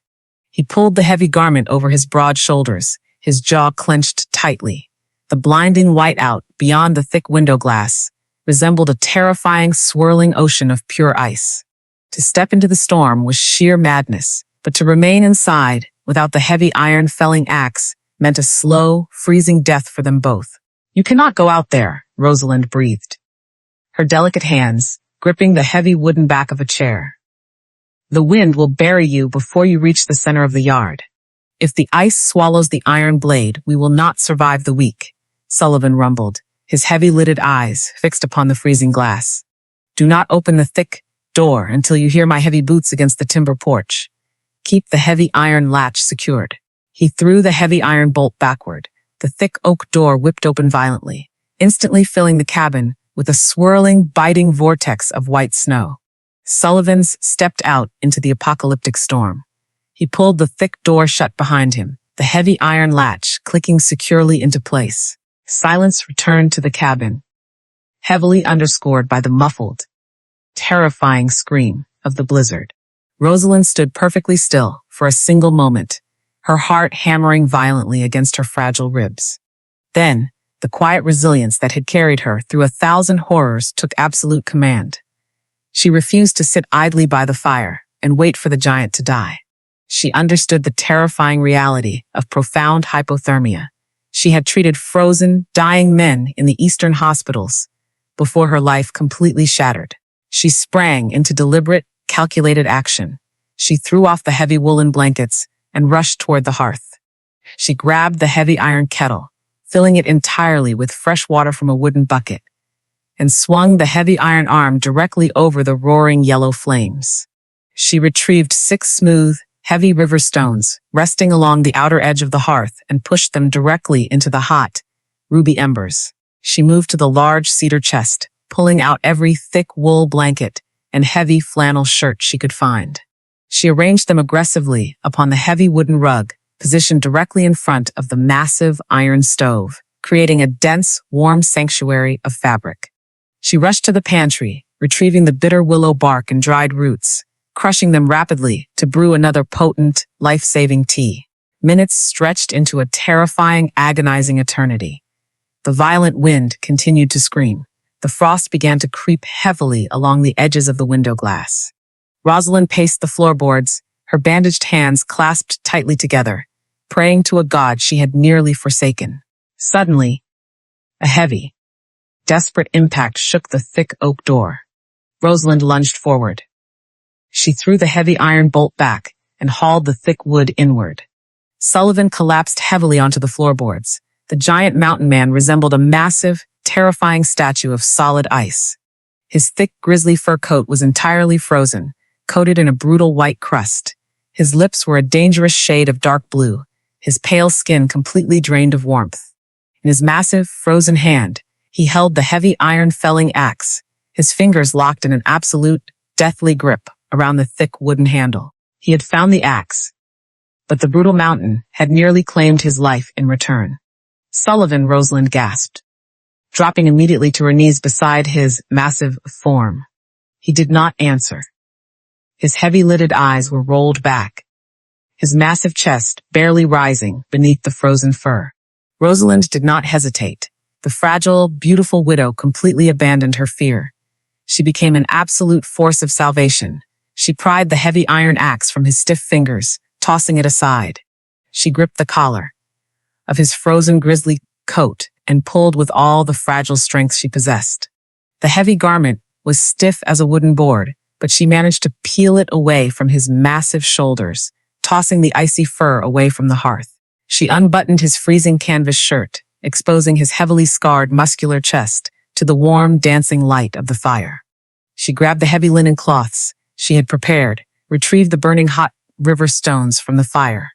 He pulled the heavy garment over his broad shoulders, his jaw clenched tightly. The blinding whiteout beyond the thick window glass resembled a terrifying, swirling ocean of pure ice. To step into the storm was sheer madness, but to remain inside without the heavy iron-felling axe meant a slow, freezing death for them both. "You cannot go out there," Rosalind breathed, her delicate hands gripping the heavy wooden back of a chair. "The wind will bury you before you reach the center of the yard. If the ice swallows the iron blade, we will not survive the week," Sullivan rumbled, his heavy-lidded eyes fixed upon the freezing glass. "Do not open the thick door until you hear my heavy boots against the timber porch. Keep the heavy iron latch secured." He threw the heavy iron bolt backward. The thick oak door whipped open violently, instantly filling the cabin with a swirling, biting vortex of white snow. Sullivan stepped out into the apocalyptic storm. He pulled the thick door shut behind him, the heavy iron latch clicking securely into place. Silence returned to the cabin, heavily underscored by the muffled, terrifying scream of the blizzard. Rosalind stood perfectly still for a single moment, her heart hammering violently against her fragile ribs. Then, the quiet resilience that had carried her through 1,000 horrors took absolute command. She refused to sit idly by the fire and wait for the giant to die. She understood the terrifying reality of profound hypothermia. She had treated frozen, dying men in the eastern hospitals before her life completely shattered. She sprang into deliberate, calculated action. She threw off the heavy woolen blankets and rushed toward the hearth. She grabbed the heavy iron kettle, filling it entirely with fresh water from a wooden bucket, and swung the heavy iron arm directly over the roaring yellow flames. She retrieved 6 smooth, heavy river stones resting along the outer edge of the hearth and pushed them directly into the hot, ruby embers. She moved to the large cedar chest, pulling out every thick wool blanket and heavy flannel shirt she could find. She arranged them aggressively upon the heavy wooden rug, positioned directly in front of the massive iron stove, creating a dense, warm sanctuary of fabric. She rushed to the pantry, retrieving the bitter willow bark and dried roots, crushing them rapidly to brew another potent, life-saving tea. Minutes stretched into a terrifying, agonizing eternity. The violent wind continued to scream. The frost began to creep heavily along the edges of the window glass. Rosalind paced the floorboards, her bandaged hands clasped tightly together, praying to a god she had nearly forsaken. Suddenly, a heavy, desperate impact shook the thick oak door. Rosalind lunged forward. She threw the heavy iron bolt back and hauled the thick wood inward. Sullivan collapsed heavily onto the floorboards. The giant mountain man resembled a massive, terrifying statue of solid ice. His thick, grisly fur coat was entirely frozen, coated in a brutal white crust. His lips were a dangerous shade of dark blue, his pale skin completely drained of warmth. In his massive, frozen hand, he held the heavy iron felling axe, his fingers locked in an absolute, deathly grip around the thick wooden handle. He had found the axe, but the brutal mountain had nearly claimed his life in return. Sullivan, Rosalind gasped, dropping immediately to her knees beside his massive form. He did not answer. His heavy-lidded eyes were rolled back, his massive chest barely rising beneath the frozen fur. Rosalind did not hesitate. The fragile, beautiful widow completely abandoned her fear. She became an absolute force of salvation. She pried the heavy iron axe from his stiff fingers, tossing it aside. She gripped the collar of his frozen grizzly coat and pulled with all the fragile strength she possessed. The heavy garment was stiff as a wooden board, but she managed to peel it away from his massive shoulders, tossing the icy fur away from the hearth. She unbuttoned his freezing canvas shirt, exposing his heavily scarred, muscular chest to the warm, dancing light of the fire. She grabbed the heavy linen cloths she had prepared, retrieved the burning hot river stones from the fire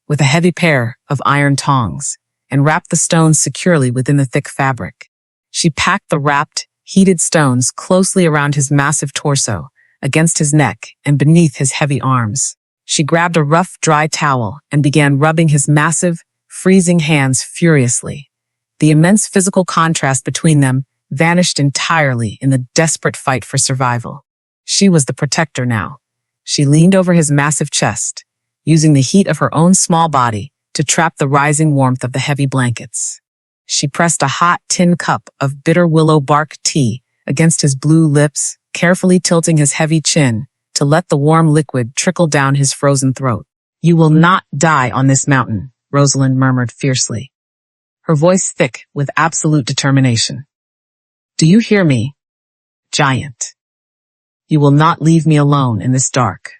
with a heavy pair of iron tongs, and wrapped the stones securely within the thick fabric. She packed the wrapped, heated stones closely around his massive torso, against his neck and beneath his heavy arms. She grabbed a rough, dry towel and began rubbing his massive, freezing hands furiously. The immense physical contrast between them vanished entirely in the desperate fight for survival. She was the protector now. She leaned over his massive chest, using the heat of her own small body to trap the rising warmth of the heavy blankets. She pressed a hot tin cup of bitter willow bark tea against his blue lips, carefully tilting his heavy chin to let the warm liquid trickle down his frozen throat. "You will not die on this mountain," Rosalind murmured fiercely, her voice thick with absolute determination. "Do you hear me, giant? You will not leave me alone in this dark."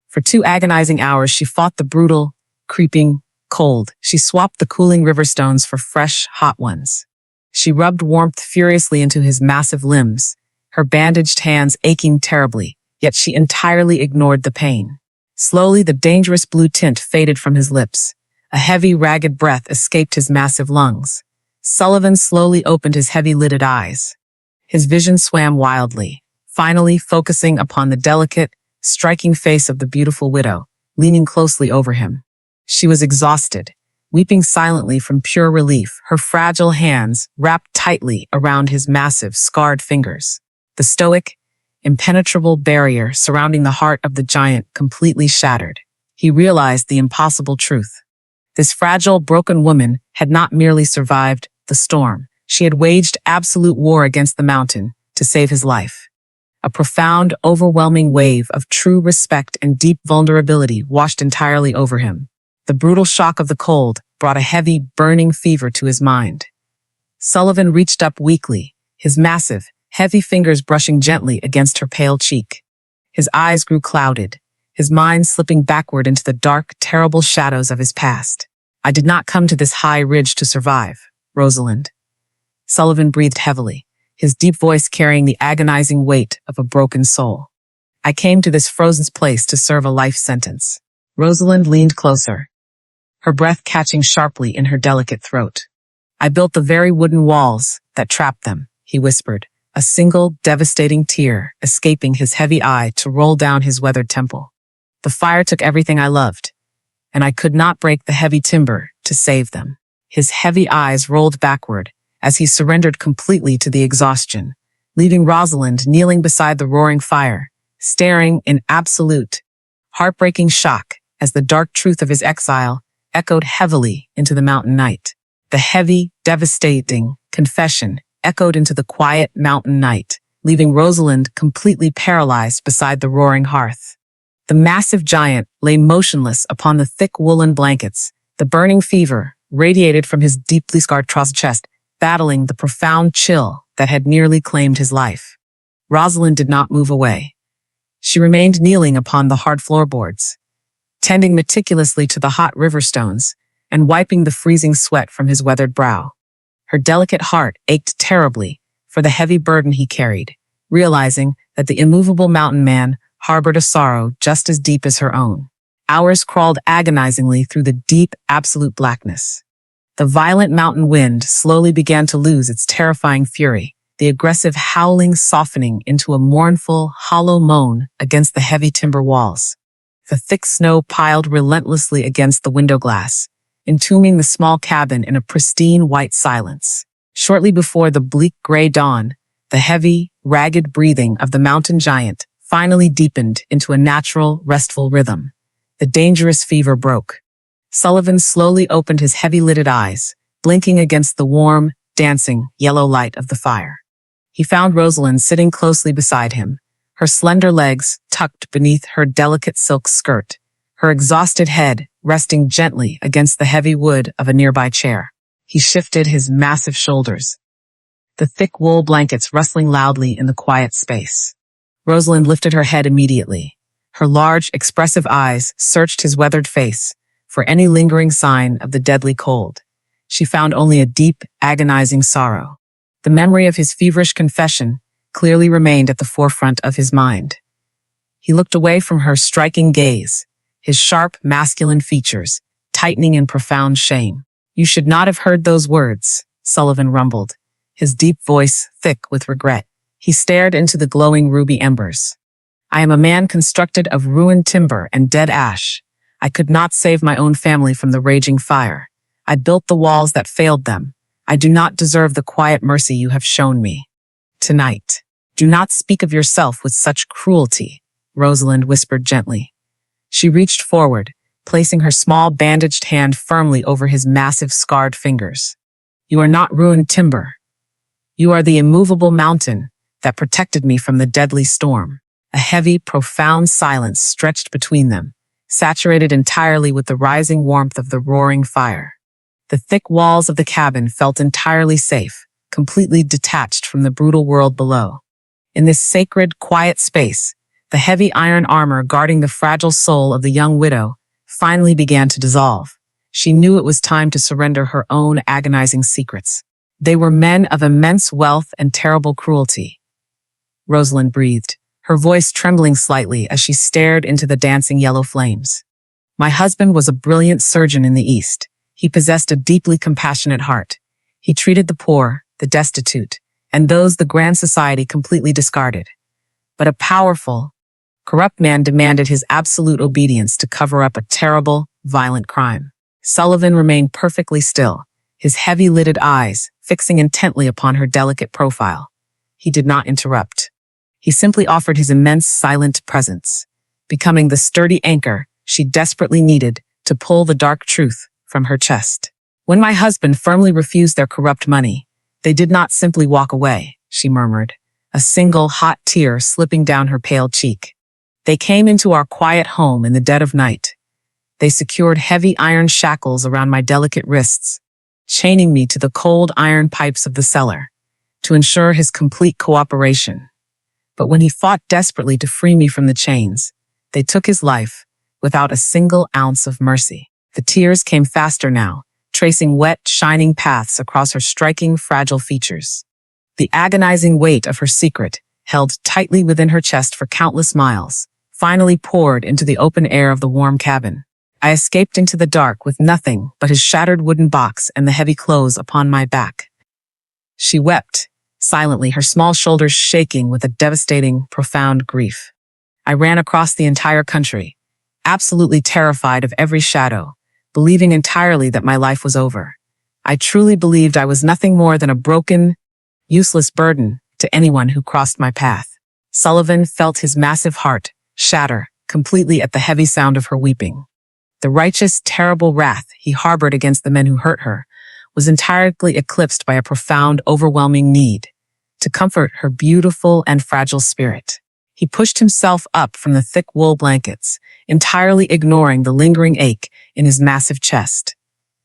For 2 agonizing hours, she fought the brutal, creeping cold. She swapped the cooling river stones for fresh, hot ones. She rubbed warmth furiously into his massive limbs, her bandaged hands aching terribly, yet she entirely ignored the pain. Slowly, the dangerous blue tint faded from his lips. A heavy, ragged breath escaped his massive lungs. Sullivan slowly opened his heavy-lidded eyes. His vision swam wildly, finally focusing upon the delicate, striking face of the beautiful widow, leaning closely over him. She was exhausted, weeping silently from pure relief, her fragile hands wrapped tightly around his massive, scarred fingers. The stoic, impenetrable barrier surrounding the heart of the giant completely shattered. He realized the impossible truth. This fragile, broken woman had not merely survived the storm. She had waged absolute war against the mountain to save his life. A profound, overwhelming wave of true respect and deep vulnerability washed entirely over him. The brutal shock of the cold brought a heavy, burning fever to his mind. Sullivan reached up weakly, his massive, heavy fingers brushing gently against her pale cheek. His eyes grew clouded, his mind slipping backward into the dark, terrible shadows of his past. "I did not come to this high ridge to survive, Rosalind." Sullivan breathed heavily, his deep voice carrying the agonizing weight of a broken soul. "I came to this frozen place to serve a life sentence." Rosalind leaned closer, her breath catching sharply in her delicate throat. "I built the very wooden walls that trapped them," he whispered, a single devastating tear escaping his heavy eye to roll down his weathered temple. "The fire took everything I loved, and I could not break the heavy timber to save them." His heavy eyes rolled backward as he surrendered completely to the exhaustion, leaving Rosalind kneeling beside the roaring fire, staring in absolute, heartbreaking shock as the dark truth of his exile echoed heavily into the mountain night. The heavy, devastating confession echoed into the quiet mountain night, leaving Rosalind completely paralyzed beside the roaring hearth. The massive giant lay motionless upon the thick woolen blankets, the burning fever radiated from his deeply scarred chest, battling the profound chill that had nearly claimed his life. Rosalind did not move away. She remained kneeling upon the hard floorboards, tending meticulously to the hot river stones and wiping the freezing sweat from his weathered brow. Her delicate heart ached terribly for the heavy burden he carried, realizing that the immovable mountain man harbored a sorrow just as deep as her own. Hours crawled agonizingly through the deep, absolute blackness. The violent mountain wind slowly began to lose its terrifying fury, the aggressive howling softening into a mournful, hollow moan against the heavy timber walls. The thick snow piled relentlessly against the window glass, entombing the small cabin in a pristine white silence. Shortly before the bleak gray dawn, the heavy, ragged breathing of the mountain giant finally deepened into a natural, restful rhythm. The dangerous fever broke. Sullivan slowly opened his heavy-lidded eyes, blinking against the warm, dancing, yellow light of the fire. He found Rosalind sitting closely beside him, her slender legs tucked beneath her delicate silk skirt, her exhausted head resting gently against the heavy wood of a nearby chair. He shifted his massive shoulders, the thick wool blankets rustling loudly in the quiet space. Rosalind lifted her head immediately. Her large, expressive eyes searched his weathered face for any lingering sign of the deadly cold. She found only a deep, agonizing sorrow. The memory of his feverish confession clearly remained at the forefront of his mind. He looked away from her striking gaze, his sharp, masculine features tightening in profound shame. "You should not have heard those words," Sullivan rumbled, his deep voice thick with regret. He stared into the glowing ruby embers. "I am a man constructed of ruined timber and dead ash. I could not save my own family from the raging fire. I built the walls that failed them. I do not deserve the quiet mercy you have shown me. Tonight, do not speak of yourself with such cruelty," Rosalind whispered gently. She reached forward, placing her small bandaged hand firmly over his massive scarred fingers. "You are not ruined timber. You are the immovable mountain that protected me from the deadly storm." A heavy, profound silence stretched between them, saturated entirely with the rising warmth of the roaring fire. The thick walls of the cabin felt entirely safe, completely detached from the brutal world below. In this sacred, quiet space, the heavy iron armor guarding the fragile soul of the young widow finally began to dissolve. She knew it was time to surrender her own agonizing secrets. They were men of immense wealth and terrible cruelty. Rosalind breathed, her voice trembling slightly as she stared into the dancing yellow flames. "My husband was a brilliant surgeon in the East. He possessed a deeply compassionate heart. He treated the poor, the destitute, and those the grand society completely discarded. But a powerful, corrupt man demanded his absolute obedience to cover up a terrible, violent crime." Sullivan remained perfectly still, his heavy-lidded eyes fixing intently upon her delicate profile. He did not interrupt. He simply offered his immense silent presence, becoming the sturdy anchor she desperately needed to pull the dark truth from her chest. "When my husband firmly refused their corrupt money, they did not simply walk away," she murmured, a single hot tear slipping down her pale cheek. "They came into our quiet home in the dead of night. They secured heavy iron shackles around my delicate wrists, chaining me to the cold iron pipes of the cellar, to ensure his complete cooperation. But when he fought desperately to free me from the chains, they took his life without a single ounce of mercy." The tears came faster now, tracing wet, shining paths across her striking, fragile features. The agonizing weight of her secret, held tightly within her chest for countless miles, finally poured into the open air of the warm cabin. "I escaped into the dark with nothing but his shattered wooden box and the heavy clothes upon my back." She wept, silently, her small shoulders shaking with a devastating, profound grief. "I ran across the entire country, absolutely terrified of every shadow, believing entirely that my life was over. I truly believed I was nothing more than a broken, useless burden to anyone who crossed my path." Sullivan felt his massive heart shatter completely at the heavy sound of her weeping. The righteous, terrible wrath he harbored against the men who hurt her was entirely eclipsed by a profound, overwhelming need to comfort her beautiful and fragile spirit. He pushed himself up from the thick wool blankets, entirely ignoring the lingering ache in his massive chest.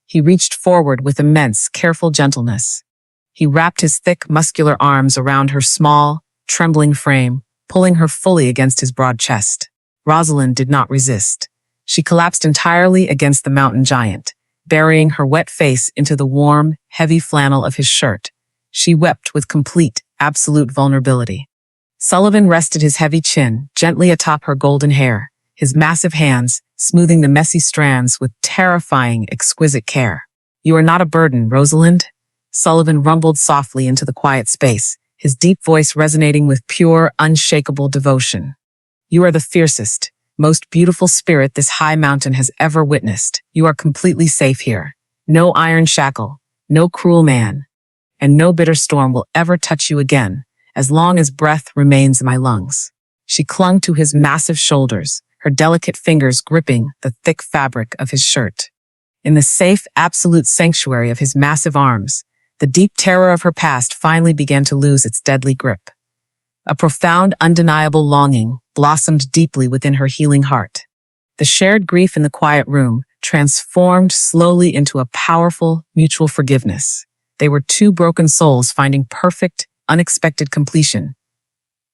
He reached forward with immense, careful gentleness. He wrapped his thick, muscular arms around her small, trembling frame, pulling her fully against his broad chest. Rosalind did not resist. She collapsed entirely against the mountain giant, burying her wet face into the warm, heavy flannel of his shirt. She wept with complete, absolute vulnerability. Sullivan rested his heavy chin gently atop her golden hair, his massive hands smoothing the messy strands with terrifying, exquisite care. "You are not a burden, Rosalind," Sullivan rumbled softly into the quiet space, his deep voice resonating with pure, unshakable devotion. "You are the fiercest, most beautiful spirit this high mountain has ever witnessed. You are completely safe here. No iron shackle, no cruel man, and no bitter storm will ever touch you again, as long as breath remains in my lungs." She clung to his massive shoulders, her delicate fingers gripping the thick fabric of his shirt. In the safe, absolute sanctuary of his massive arms, the deep terror of her past finally began to lose its deadly grip. A profound, undeniable longing blossomed deeply within her healing heart. The shared grief in the quiet room transformed slowly into a powerful, mutual forgiveness. They were two broken souls finding perfect, unexpected completion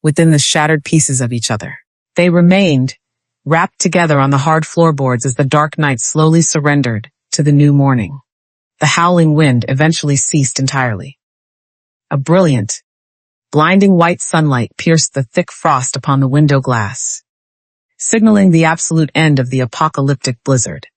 within the shattered pieces of each other. They remained wrapped together on the hard floorboards as the dark night slowly surrendered to the new morning. The howling wind eventually ceased entirely. A brilliant, blinding white sunlight pierced the thick frost upon the window glass, signaling the absolute end of the apocalyptic blizzard.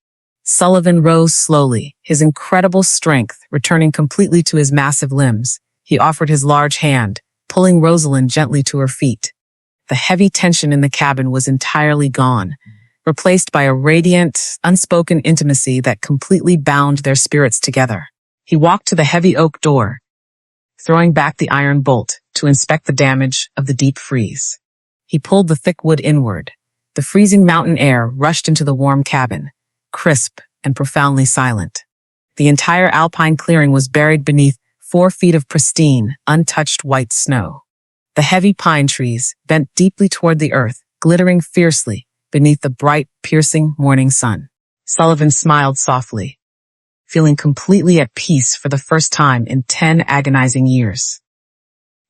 Sullivan rose slowly, his incredible strength returning completely to his massive limbs. He offered his large hand, pulling Rosalind gently to her feet. The heavy tension in the cabin was entirely gone, replaced by a radiant, unspoken intimacy that completely bound their spirits together. He walked to the heavy oak door, throwing back the iron bolt to inspect the damage of the deep freeze. He pulled the thick wood inward. The freezing mountain air rushed into the warm cabin, crisp and profoundly silent. The entire alpine clearing was buried beneath 4 feet of pristine, untouched white snow. The heavy pine trees bent deeply toward the earth, glittering fiercely beneath the bright, piercing morning sun. Sullivan smiled softly, feeling completely at peace for the first time in 10 agonizing years.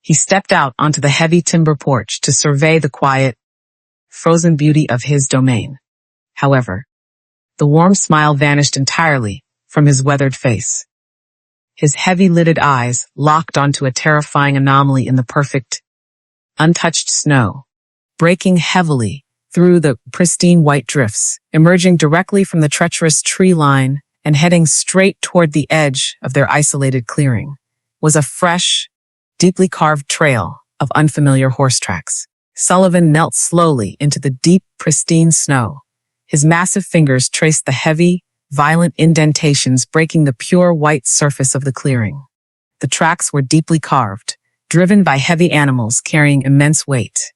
He stepped out onto the heavy timber porch to survey the quiet, frozen beauty of his domain. However, the warm smile vanished entirely from his weathered face. His heavy-lidded eyes locked onto a terrifying anomaly in the perfect, untouched snow, breaking heavily through the pristine white drifts, emerging directly from the treacherous tree line and heading straight toward the edge of their isolated clearing, was a fresh, deeply carved trail of unfamiliar horse tracks. Sullivan knelt slowly into the deep, pristine snow. His massive fingers traced the heavy, violent indentations breaking the pure white surface of the clearing. The tracks were deeply carved, driven by heavy animals carrying immense weight.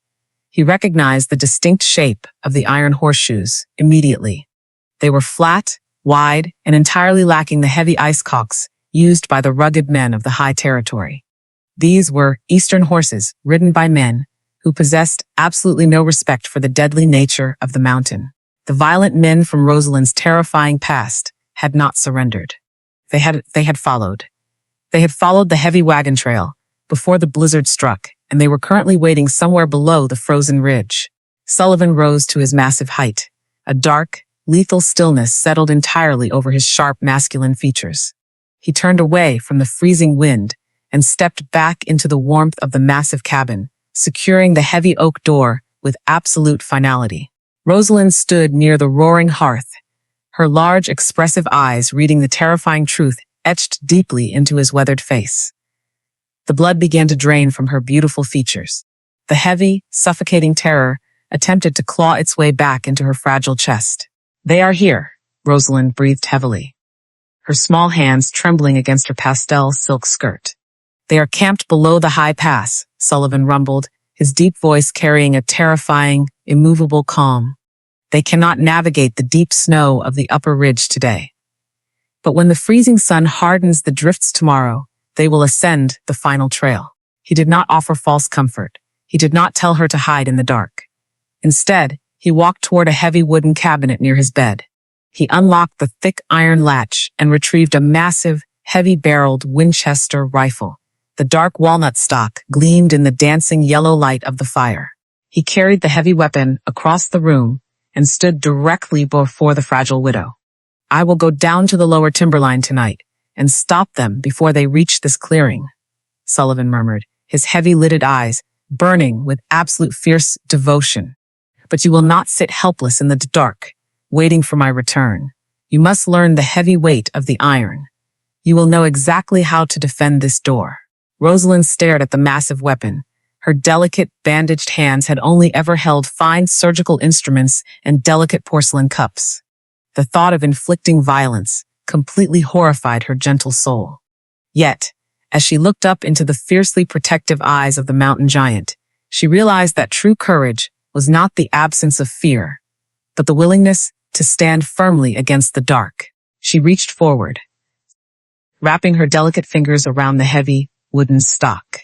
He recognized the distinct shape of the iron horseshoes immediately. They were flat, wide, and entirely lacking the heavy ice cocks used by the rugged men of the high territory. These were Eastern horses ridden by men who possessed absolutely no respect for the deadly nature of the mountain. The violent men from Rosalind's terrifying past had not surrendered. They had followed. They had followed the heavy wagon trail before the blizzard struck, and they were currently waiting somewhere below the frozen ridge. Sullivan rose to his massive height. A dark, lethal stillness settled entirely over his sharp, masculine features. He turned away from the freezing wind and stepped back into the warmth of the massive cabin, securing the heavy oak door with absolute finality. Rosalind stood near the roaring hearth, her large, expressive eyes reading the terrifying truth etched deeply into his weathered face. The blood began to drain from her beautiful features. The heavy, suffocating terror attempted to claw its way back into her fragile chest. "They are here," Rosalind breathed heavily, her small hands trembling against her pastel silk skirt. "They are camped below the high pass," Sullivan rumbled, his deep voice carrying a terrifying, immovable calm. "They cannot navigate the deep snow of the upper ridge today. But when the freezing sun hardens the drifts tomorrow, they will ascend the final trail." He did not offer false comfort. He did not tell her to hide in the dark. Instead, he walked toward a heavy wooden cabinet near his bed. He unlocked the thick iron latch and retrieved a massive, heavy-barreled Winchester rifle. The dark walnut stock gleamed in the dancing yellow light of the fire. He carried the heavy weapon across the room and stood directly before the fragile widow. "I will go down to the lower timberline tonight and stop them before they reach this clearing," Sullivan murmured, his heavy-lidded eyes burning with absolute fierce devotion. But you will not sit helpless in the dark, waiting for my return. You must learn the heavy weight of the iron. You will know exactly how to defend this door. Rosalind stared at the massive weapon. Her delicate, bandaged hands had only ever held fine surgical instruments and delicate porcelain cups. The thought of inflicting violence completely horrified her gentle soul. Yet, as she looked up into the fiercely protective eyes of the mountain giant, she realized that true courage was not the absence of fear, but the willingness to stand firmly against the dark. She reached forward, wrapping her delicate fingers around the heavy, wooden stock.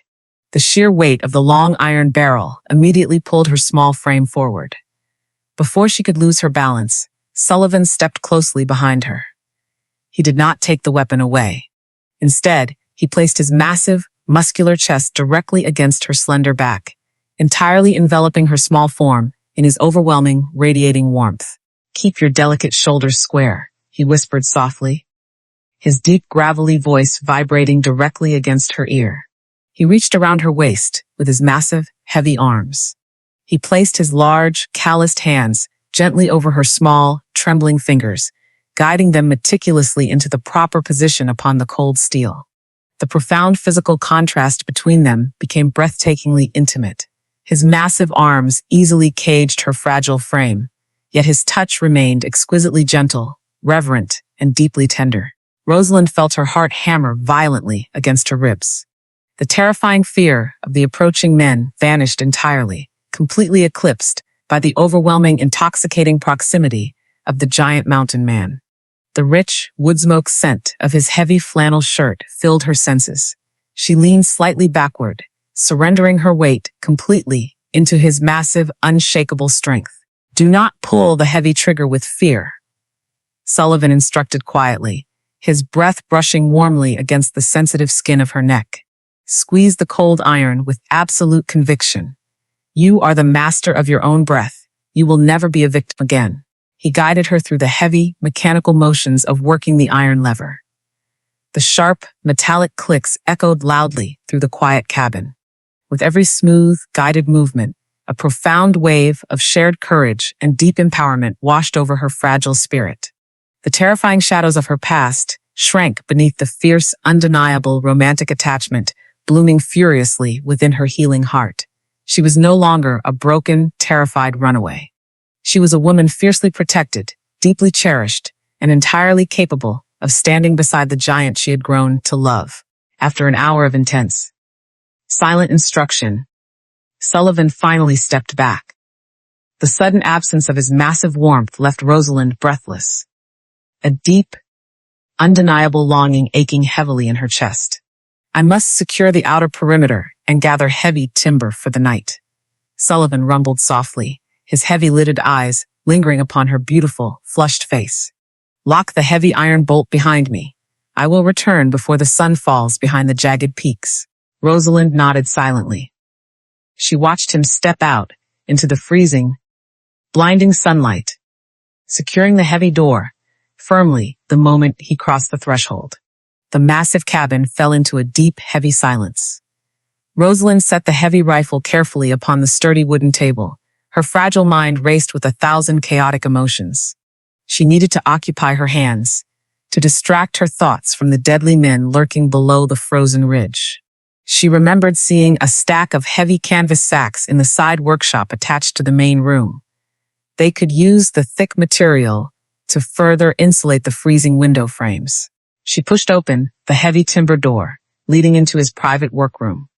The sheer weight of the long iron barrel immediately pulled her small frame forward. Before she could lose her balance, Sullivan stepped closely behind her. He did not take the weapon away. Instead, he placed his massive, muscular chest directly against her slender back, entirely enveloping her small form in his overwhelming, radiating warmth. "Keep your delicate shoulders square," he whispered softly, his deep, gravelly voice vibrating directly against her ear. He reached around her waist with his massive, heavy arms. He placed his large, calloused hands gently over her small, trembling fingers, guiding them meticulously into the proper position upon the cold steel. The profound physical contrast between them became breathtakingly intimate. His massive arms easily caged her fragile frame, yet his touch remained exquisitely gentle, reverent, and deeply tender. Rosalind felt her heart hammer violently against her ribs. The terrifying fear of the approaching men vanished entirely, completely eclipsed by the overwhelming, intoxicating proximity of the giant mountain man. The rich, wood-smoke scent of his heavy flannel shirt filled her senses. She leaned slightly backward, surrendering her weight completely into his massive, unshakable strength. "Do not pull the heavy trigger with fear," Sullivan instructed quietly, his breath brushing warmly against the sensitive skin of her neck. "Squeeze the cold iron with absolute conviction. You are the master of your own breath. You will never be a victim again." He guided her through the heavy, mechanical motions of working the iron lever. The sharp, metallic clicks echoed loudly through the quiet cabin. With every smooth, guided movement, a profound wave of shared courage and deep empowerment washed over her fragile spirit. The terrifying shadows of her past shrank beneath the fierce, undeniable romantic attachment blooming furiously within her healing heart. She was no longer a broken, terrified runaway. She was a woman fiercely protected, deeply cherished, and entirely capable of standing beside the giant she had grown to love. After an hour of intense, silent instruction, Sullivan finally stepped back. The sudden absence of his massive warmth left Rosalind breathless, a deep, undeniable longing aching heavily in her chest. "I must secure the outer perimeter and gather heavy timber for the night," Sullivan rumbled softly, his heavy-lidded eyes lingering upon her beautiful, flushed face. "Lock the heavy iron bolt behind me. I will return before the sun falls behind the jagged peaks." Rosalind nodded silently. She watched him step out into the freezing, blinding sunlight, securing the heavy door firmly the moment he crossed the threshold. The massive cabin fell into a deep, heavy silence. Rosalind set the heavy rifle carefully upon the sturdy wooden table. Her fragile mind raced with 1,000 chaotic emotions. She needed to occupy her hands, to distract her thoughts from the deadly men lurking below the frozen ridge. She remembered seeing a stack of heavy canvas sacks in the side workshop attached to the main room. They could use the thick material to further insulate the freezing window frames. She pushed open the heavy timber door, leading into his private workroom.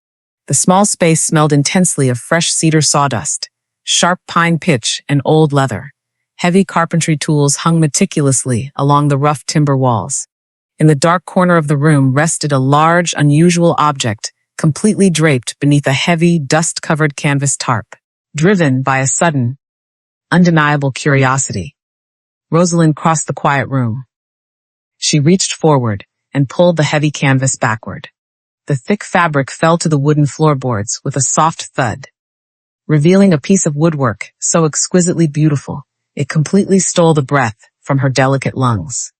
The small space smelled intensely of fresh cedar sawdust, sharp pine pitch, and old leather. Heavy carpentry tools hung meticulously along the rough timber walls. In the dark corner of the room rested a large, unusual object, completely draped beneath a heavy, dust-covered canvas tarp. Driven by a sudden, undeniable curiosity, Rosalind crossed the quiet room. She reached forward and pulled the heavy canvas backward. The thick fabric fell to the wooden floorboards with a soft thud, revealing a piece of woodwork so exquisitely beautiful, it completely stole the breath from her delicate lungs.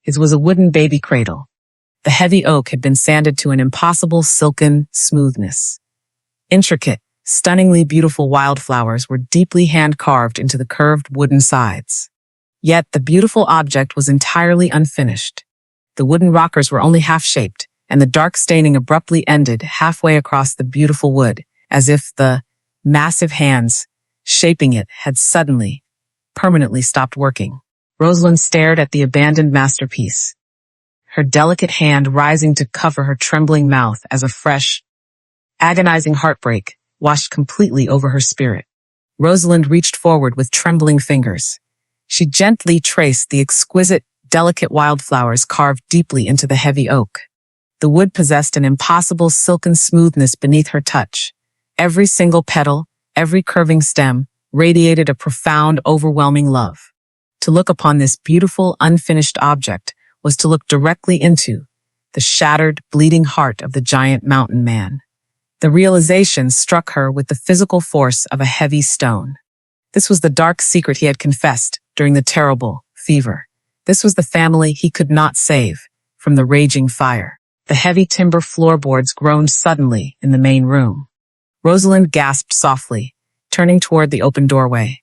It was a wooden baby cradle. The heavy oak had been sanded to an impossible silken smoothness. Intricate, Stunningly beautiful wildflowers were deeply hand-carved into the curved wooden sides. Yet the beautiful object was entirely unfinished. The wooden rockers were only half-shaped, and the dark staining abruptly ended halfway across the beautiful wood, as if the massive hands shaping it had suddenly, permanently stopped working. Rosalind stared at the abandoned masterpiece, her delicate hand rising to cover her trembling mouth as a fresh, agonizing heartbreak washed completely over her spirit. Rosalind reached forward with trembling fingers. She gently traced the exquisite, delicate wildflowers carved deeply into the heavy oak. The wood possessed an impossible silken smoothness beneath her touch. Every single petal, every curving stem, radiated a profound, overwhelming love. To look upon this beautiful, unfinished object was to look directly into the shattered, bleeding heart of the giant mountain man. The realization struck her with the physical force of a heavy stone. This was the dark secret he had confessed during the terrible fever. This was the family he could not save from the raging fire. The heavy timber floorboards groaned suddenly in the main room. Rosalind gasped softly, turning toward the open doorway.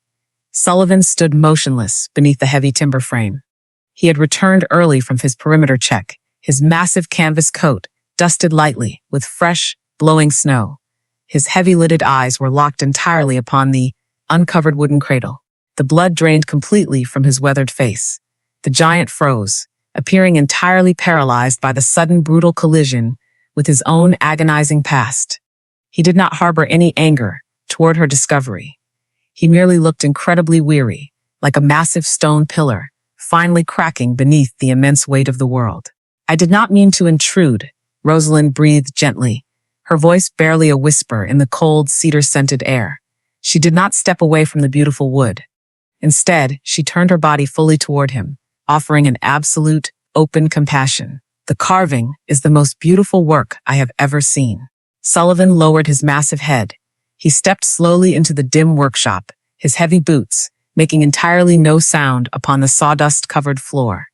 Sullivan stood motionless beneath the heavy timber frame. He had returned early from his perimeter check, his massive canvas coat dusted lightly with fresh, blowing snow. His heavy-lidded eyes were locked entirely upon the uncovered wooden cradle. The blood drained completely from his weathered face. The giant froze, appearing entirely paralyzed by the sudden brutal collision with his own agonizing past. He did not harbor any anger toward her discovery. He merely looked incredibly weary, like a massive stone pillar, finally cracking beneath the immense weight of the world. "I did not mean to intrude," Rosalind breathed gently, her voice barely a whisper in the cold, cedar-scented air. She did not step away from the beautiful wood. Instead, she turned her body fully toward him, offering an absolute, open compassion. "The carving is the most beautiful work I have ever seen." Sullivan lowered his massive head. He stepped slowly into the dim workshop, his heavy boots making entirely no sound upon the sawdust-covered floor.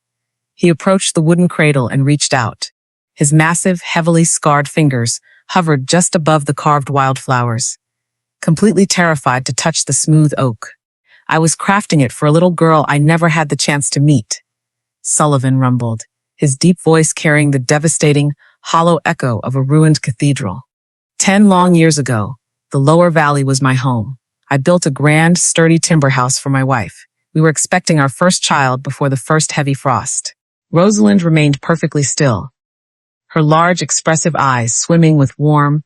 He approached the wooden cradle and reached out. His massive, heavily scarred fingers hovered just above the carved wildflowers, completely terrified to touch the smooth oak. "I was crafting it for a little girl I never had the chance to meet," Sullivan rumbled, his deep voice carrying the devastating, hollow echo of a ruined cathedral. 10 long years ago, the lower valley was my home. I built a grand, sturdy timber house for my wife. We were expecting our first child before the first heavy frost. Rosalind remained perfectly still, her large, expressive eyes swimming with warm,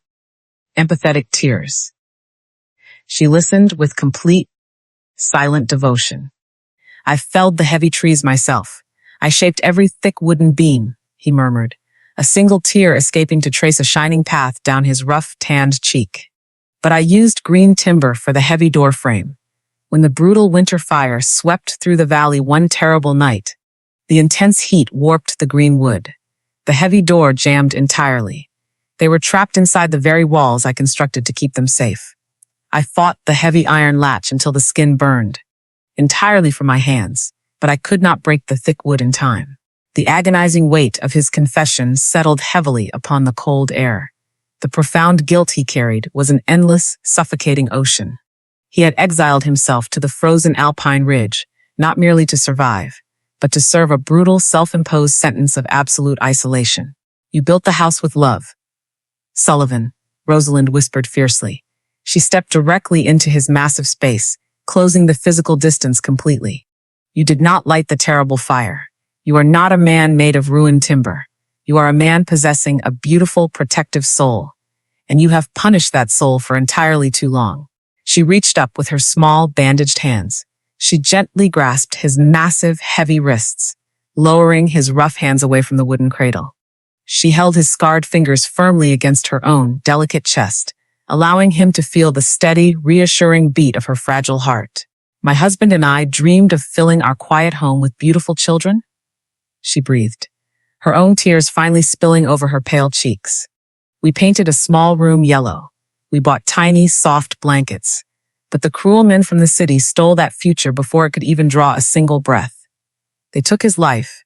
empathetic tears. She listened with complete, silent devotion. "I felled the heavy trees myself. I shaped every thick wooden beam," he murmured, a single tear escaping to trace a shining path down his rough, tanned cheek. "But I used green timber for the heavy door frame. When the brutal winter fire swept through the valley one terrible night, the intense heat warped the green wood. The heavy door jammed entirely. They were trapped inside the very walls I constructed to keep them safe. I fought the heavy iron latch until the skin burned, entirely from my hands, but I could not break the thick wood in time." The agonizing weight of his confession settled heavily upon the cold air. The profound guilt he carried was an endless, suffocating ocean. He had exiled himself to the frozen alpine ridge, not merely to survive, but to serve a brutal, self-imposed sentence of absolute isolation. "You built the house with love, Sullivan," Rosalind whispered fiercely. She stepped directly into his massive space, closing the physical distance completely. "You did not light the terrible fire. You are not a man made of ruined timber. You are a man possessing a beautiful, protective soul, and you have punished that soul for entirely too long." She reached up with her small, bandaged hands. She gently grasped his massive, heavy wrists, lowering his rough hands away from the wooden cradle. She held his scarred fingers firmly against her own delicate chest, allowing him to feel the steady, reassuring beat of her fragile heart. "My husband and I dreamed of filling our quiet home with beautiful children," she breathed, her own tears finally spilling over her pale cheeks. "We painted a small room yellow. We bought tiny, soft blankets. But the cruel men from the city stole that future before it could even draw a single breath. They took his life,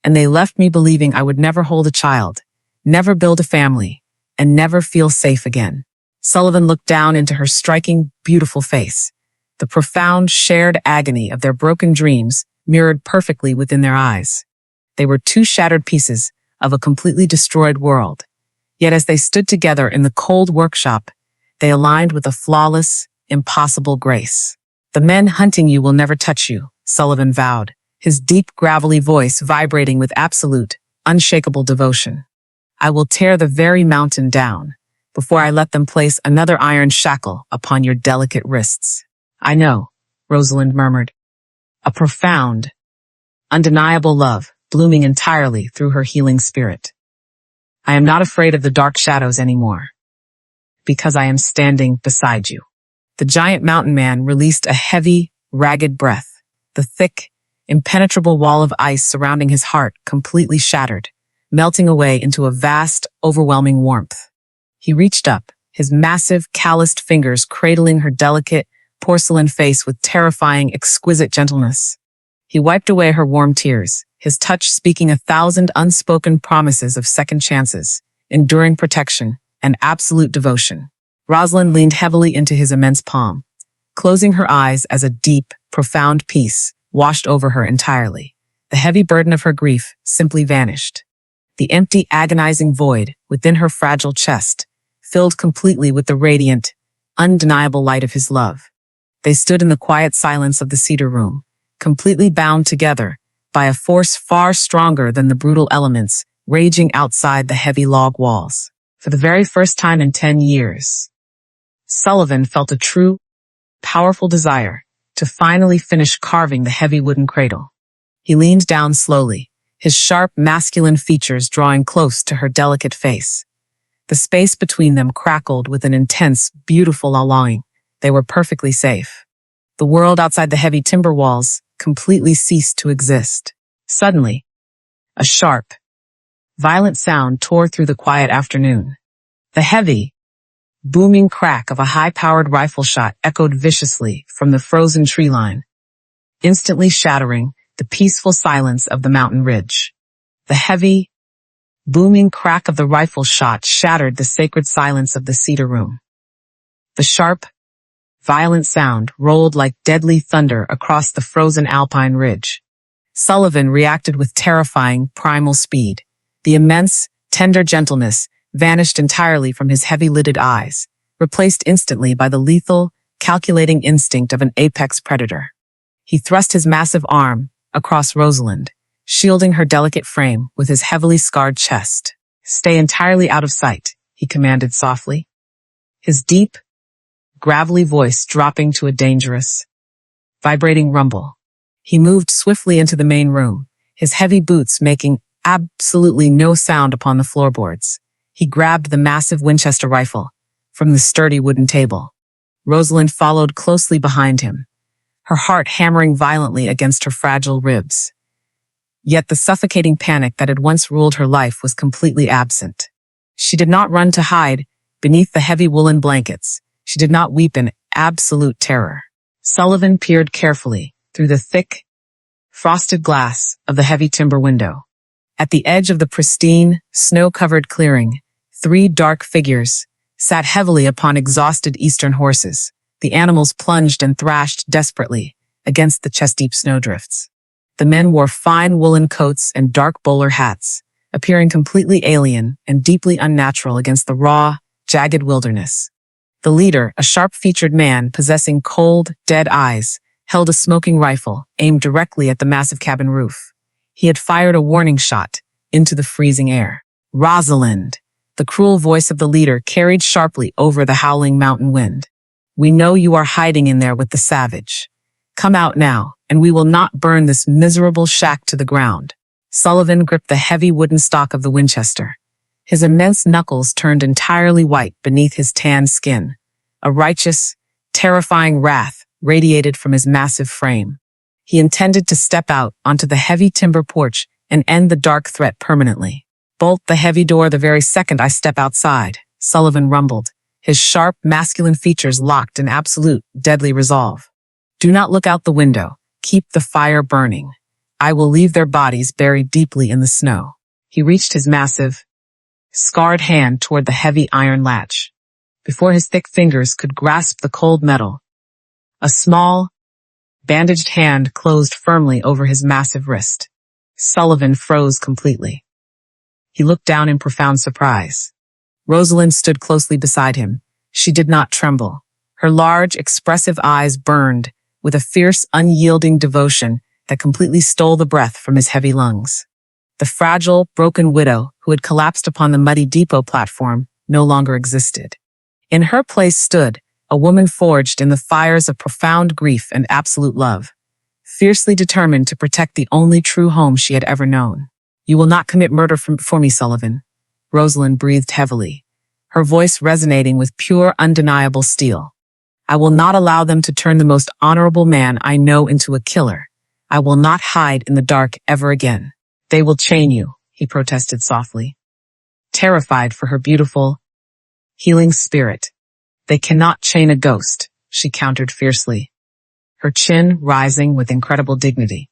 and they left me believing I would never hold a child, never build a family, and never feel safe again." Sullivan looked down into her striking, beautiful face. The profound, shared agony of their broken dreams mirrored perfectly within their eyes. They were two shattered pieces of a completely destroyed world. Yet as they stood together in the cold workshop, they aligned with a flawless, impossible grace. "The men hunting you will never touch you," Sullivan vowed, his deep, gravelly voice vibrating with absolute, unshakable devotion. "I will tear the very mountain down before I let them place another iron shackle upon your delicate wrists." "I know," Rosalind murmured, a profound, undeniable love blooming entirely through her healing spirit. "I am not afraid of the dark shadows anymore, because I am standing beside you." The giant mountain man released a heavy, ragged breath. The thick, impenetrable wall of ice surrounding his heart completely shattered, melting away into a vast, overwhelming warmth. He reached up, his massive, calloused fingers cradling her delicate, porcelain face with terrifying, exquisite gentleness. He wiped away her warm tears, his touch speaking 1,000 unspoken promises of second chances, enduring protection, and absolute devotion. Rosalind leaned heavily into his immense palm, closing her eyes as a deep, profound peace washed over her entirely. The heavy burden of her grief simply vanished. The empty, agonizing void within her fragile chest filled completely with the radiant, undeniable light of his love. They stood in the quiet silence of the cedar room, completely bound together by a force far stronger than the brutal elements raging outside the heavy log walls. For the very first time in 10 years, Sullivan felt a true, powerful desire to finally finish carving the heavy wooden cradle. He leaned down slowly, his sharp, masculine features drawing close to her delicate face. The space between them crackled with an intense, beautiful longing. They were perfectly safe. The world outside the heavy timber walls completely ceased to exist. Suddenly, a sharp, violent sound tore through the quiet afternoon. The heavy, booming crack of a high-powered rifle shot echoed viciously from the frozen tree line, instantly shattering the peaceful silence of the mountain ridge. The heavy, booming crack of the rifle shot shattered the sacred silence of the cedar room. The sharp, violent sound rolled like deadly thunder across the frozen alpine ridge. Sullivan reacted with terrifying, primal speed. The immense, tender gentleness vanished entirely from his heavy-lidded eyes, replaced instantly by the lethal, calculating instinct of an apex predator. He thrust his massive arm across Rosalind, shielding her delicate frame with his heavily scarred chest. "Stay entirely out of sight," he commanded softly, his deep, gravelly voice dropping to a dangerous, vibrating rumble. He moved swiftly into the main room, his heavy boots making absolutely no sound upon the floorboards. He grabbed the massive Winchester rifle from the sturdy wooden table. Rosalind followed closely behind him, her heart hammering violently against her fragile ribs. Yet the suffocating panic that had once ruled her life was completely absent. She did not run to hide beneath the heavy woolen blankets. She did not weep in absolute terror. Sullivan peered carefully through the thick, frosted glass of the heavy timber window. At the edge of the pristine, snow-covered clearing, 3 dark figures sat heavily upon exhausted eastern horses. The animals plunged and thrashed desperately against the chest-deep snowdrifts. The men wore fine woolen coats and dark bowler hats, appearing completely alien and deeply unnatural against the raw, jagged wilderness. The leader, a sharp-featured man possessing cold, dead eyes, held a smoking rifle aimed directly at the massive cabin roof. He had fired a warning shot into the freezing air. "Rosalind," the cruel voice of the leader carried sharply over the howling mountain wind. "We know you are hiding in there with the savage. Come out now, and we will not burn this miserable shack to the ground." Sullivan gripped the heavy wooden stock of the Winchester. His immense knuckles turned entirely white beneath his tanned skin. A righteous, terrifying wrath radiated from his massive frame. He intended to step out onto the heavy timber porch and end the dark threat permanently. "Bolt the heavy door the very second I step outside," Sullivan rumbled, his sharp, masculine features locked in absolute, deadly resolve. "Do not look out the window. Keep the fire burning. I will leave their bodies buried deeply in the snow." He reached his massive, scarred hand toward the heavy iron latch. Before his thick fingers could grasp the cold metal, a small, bandaged hand closed firmly over his massive wrist. Sullivan froze completely. He looked down in profound surprise. Rosalind stood closely beside him. She did not tremble. Her large, expressive eyes burned with a fierce, unyielding devotion that completely stole the breath from his heavy lungs. The fragile, broken widow who had collapsed upon the muddy depot platform no longer existed. In her place stood a woman forged in the fires of profound grief and absolute love, fiercely determined to protect the only true home she had ever known. "You will not commit murder for me, Sullivan." Rosalind breathed heavily, her voice resonating with pure, undeniable steel. "I will not allow them to turn the most honorable man I know into a killer. I will not hide in the dark ever again." "They will chain you," he protested softly, terrified for her beautiful, healing spirit. "They cannot chain a ghost," she countered fiercely, her chin rising with incredible dignity.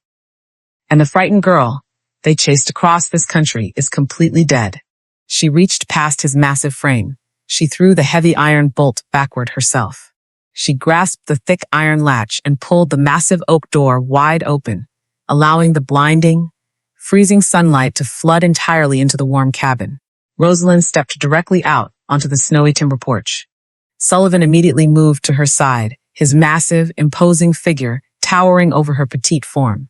"And the frightened girl they chased across this country is completely dead." She reached past his massive frame. She threw the heavy iron bolt backward herself. She grasped the thick iron latch and pulled the massive oak door wide open, allowing the blinding, freezing sunlight to flood entirely into the warm cabin. Rosalind stepped directly out onto the snowy timber porch. Sullivan immediately moved to her side, his massive, imposing figure towering over her petite form.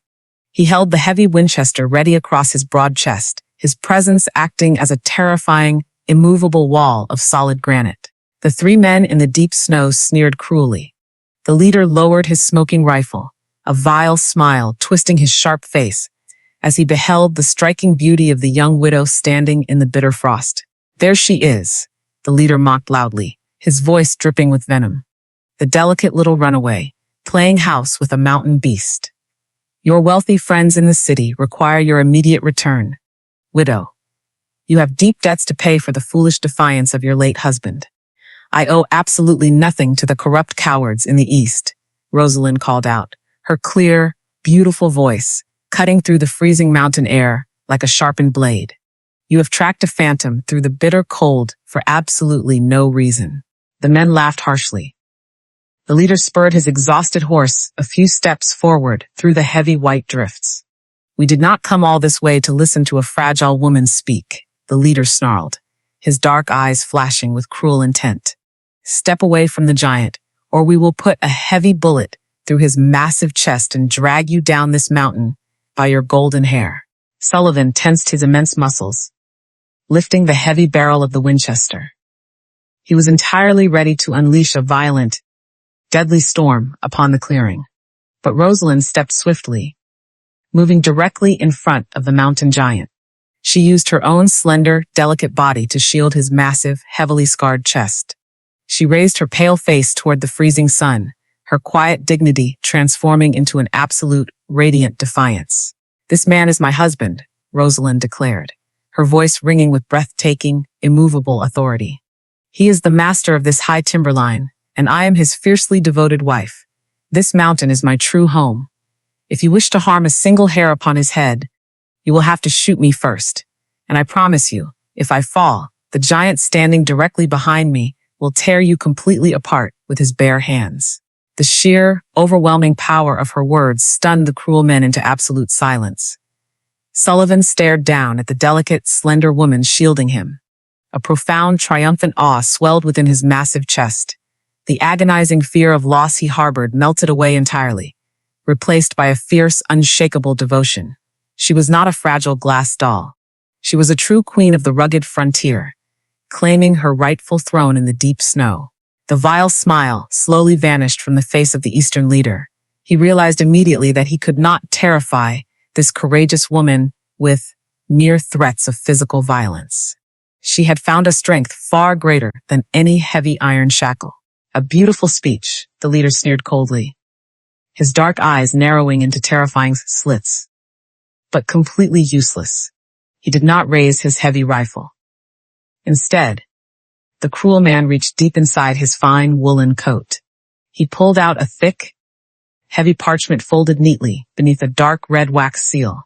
He held the heavy Winchester ready across his broad chest, his presence acting as a terrifying, immovable wall of solid granite. The three men in the deep snow sneered cruelly. The leader lowered his smoking rifle, a vile smile twisting his sharp face, as he beheld the striking beauty of the young widow standing in the bitter frost. "There she is," the leader mocked loudly, his voice dripping with venom. "The delicate little runaway, playing house with a mountain beast. Your wealthy friends in the city require your immediate return. Widow, you have deep debts to pay for the foolish defiance of your late husband. I owe absolutely nothing to the corrupt cowards in the East," Rosalind called out, her clear, beautiful voice cutting through the freezing mountain air like a sharpened blade. "You have tracked a phantom through the bitter cold for absolutely no reason." The men laughed harshly. The leader spurred his exhausted horse a few steps forward through the heavy white drifts. "We did not come all this way to listen to a fragile woman speak," the leader snarled, his dark eyes flashing with cruel intent. "Step away from the giant, or we will put a heavy bullet through his massive chest and drag you down this mountain by your golden hair." Sullivan tensed his immense muscles, lifting the heavy barrel of the Winchester. He was entirely ready to unleash a violent, deadly storm upon the clearing. But Rosalind stepped swiftly, moving directly in front of the mountain giant. She used her own slender, delicate body to shield his massive, heavily scarred chest. She raised her pale face toward the freezing sun, her quiet dignity transforming into an absolute, radiant defiance. "This man is my husband," Rosalind declared, her voice ringing with breathtaking, immovable authority. "He is the master of this high timberline, and I am his fiercely devoted wife. This mountain is my true home. If you wish to harm a single hair upon his head, you will have to shoot me first. And I promise you, if I fall, the giant standing directly behind me will tear you completely apart with his bare hands." The sheer, overwhelming power of her words stunned the cruel men into absolute silence. Sullivan stared down at the delicate, slender woman shielding him. A profound, triumphant awe swelled within his massive chest. The agonizing fear of loss he harbored melted away entirely, replaced by a fierce, unshakable devotion. She was not a fragile glass doll. She was a true queen of the rugged frontier, claiming her rightful throne in the deep snow. The vile smile slowly vanished from the face of the Eastern leader. He realized immediately that he could not terrify this courageous woman with mere threats of physical violence. She had found a strength far greater than any heavy iron shackle. "A beautiful speech," the leader sneered coldly, his dark eyes narrowing into terrifying slits. But completely useless. He did not raise his heavy rifle. Instead, the cruel man reached deep inside his fine woolen coat. He pulled out a thick, heavy parchment folded neatly beneath a dark red wax seal.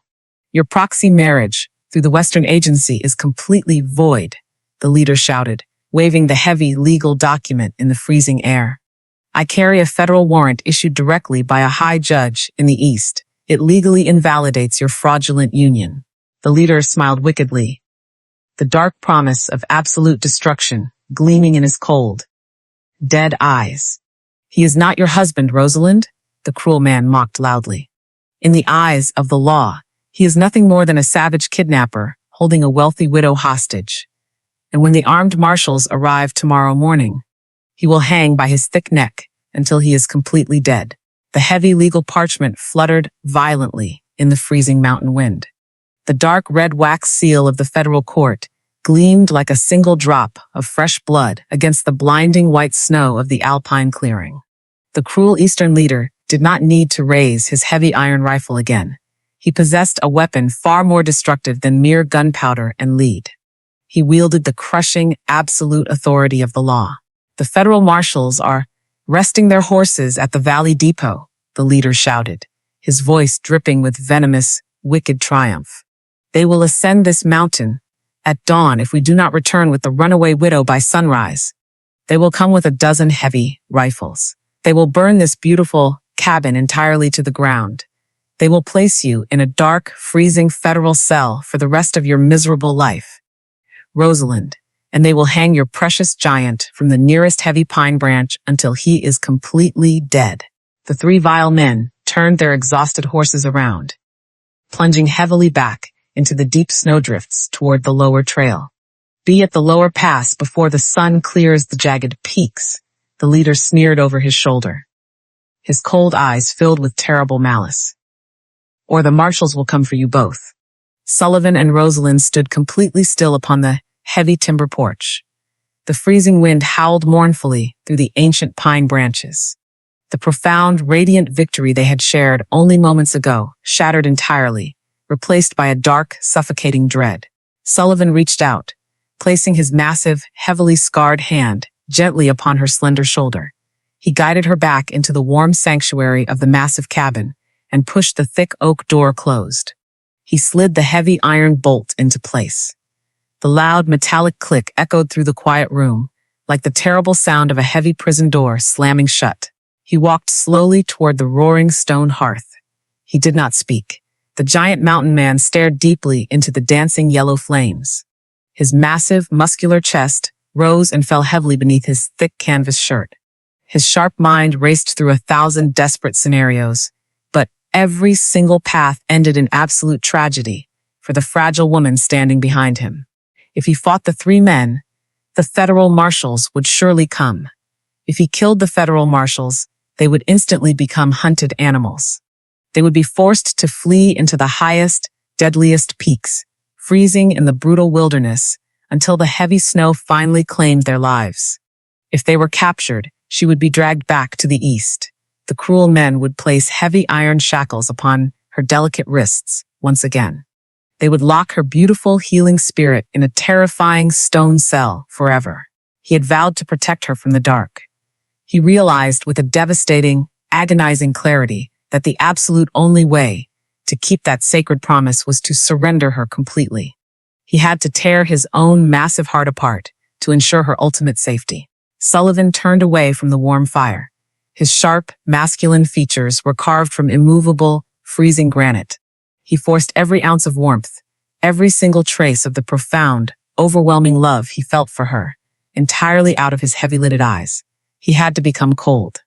"Your proxy marriage through the Western agency is completely void," the leader shouted, waving the heavy legal document in the freezing air. I carry a federal warrant issued directly by a high judge in the East. It legally invalidates your fraudulent union. The leader smiled wickedly, the dark promise of absolute destruction gleaming in his cold, dead eyes. He is not your husband, Rosalind, the cruel man mocked loudly. In the eyes of the law, he is nothing more than a savage kidnapper holding a wealthy widow hostage. And when the armed marshals arrive tomorrow morning, he will hang by his thick neck until he is completely dead. The heavy legal parchment fluttered violently in the freezing mountain wind. The dark red wax seal of the federal court gleamed like a single drop of fresh blood against the blinding white snow of the alpine clearing. The cruel Eastern leader did not need to raise his heavy iron rifle again. He possessed a weapon far more destructive than mere gunpowder and lead. He wielded the crushing, absolute authority of the law. The federal marshals are resting their horses at the Valley Depot, the leader shouted, his voice dripping with venomous, wicked triumph. They will ascend this mountain at dawn if we do not return with the runaway widow by sunrise. They will come with a dozen heavy rifles. They will burn this beautiful cabin entirely to the ground. They will place you in a dark, freezing federal cell for the rest of your miserable life, Rosalind, and they will hang your precious giant from the nearest heavy pine branch until he is completely dead. The three vile men turned their exhausted horses around, plunging heavily back into the deep snowdrifts toward the lower trail. Be at the lower pass before the sun clears the jagged peaks, the leader sneered over his shoulder, his cold eyes filled with terrible malice. Or the marshals will come for you both. Sullivan and Rosalind stood completely still upon the heavy timber porch. The freezing wind howled mournfully through the ancient pine branches. The profound, radiant victory they had shared only moments ago shattered entirely, replaced by a dark, suffocating dread. Sullivan reached out, placing his massive, heavily scarred hand gently upon her slender shoulder. He guided her back into the warm sanctuary of the massive cabin and pushed the thick oak door closed. He slid the heavy iron bolt into place. The loud metallic click echoed through the quiet room, like the terrible sound of a heavy prison door slamming shut. He walked slowly toward the roaring stone hearth. He did not speak. The giant mountain man stared deeply into the dancing yellow flames. His massive, muscular chest rose and fell heavily beneath his thick canvas shirt. His sharp mind raced through 1,000 desperate scenarios, but every single path ended in absolute tragedy for the fragile woman standing behind him. If he fought the three men, the federal marshals would surely come. If he killed the federal marshals, they would instantly become hunted animals. They would be forced to flee into the highest, deadliest peaks, freezing in the brutal wilderness until the heavy snow finally claimed their lives. If they were captured, she would be dragged back to the east. The cruel men would place heavy iron shackles upon her delicate wrists once again. They would lock her beautiful, healing spirit in a terrifying stone cell forever. He had vowed to protect her from the dark. He realized with a devastating, agonizing clarity that the absolute only way to keep that sacred promise was to surrender her completely. He had to tear his own massive heart apart to ensure her ultimate safety. Sullivan turned away from the warm fire. His sharp, masculine features were carved from immovable, freezing granite. He forced every ounce of warmth, every single trace of the profound, overwhelming love he felt for her, entirely out of his heavy-lidded eyes. He had to become cold.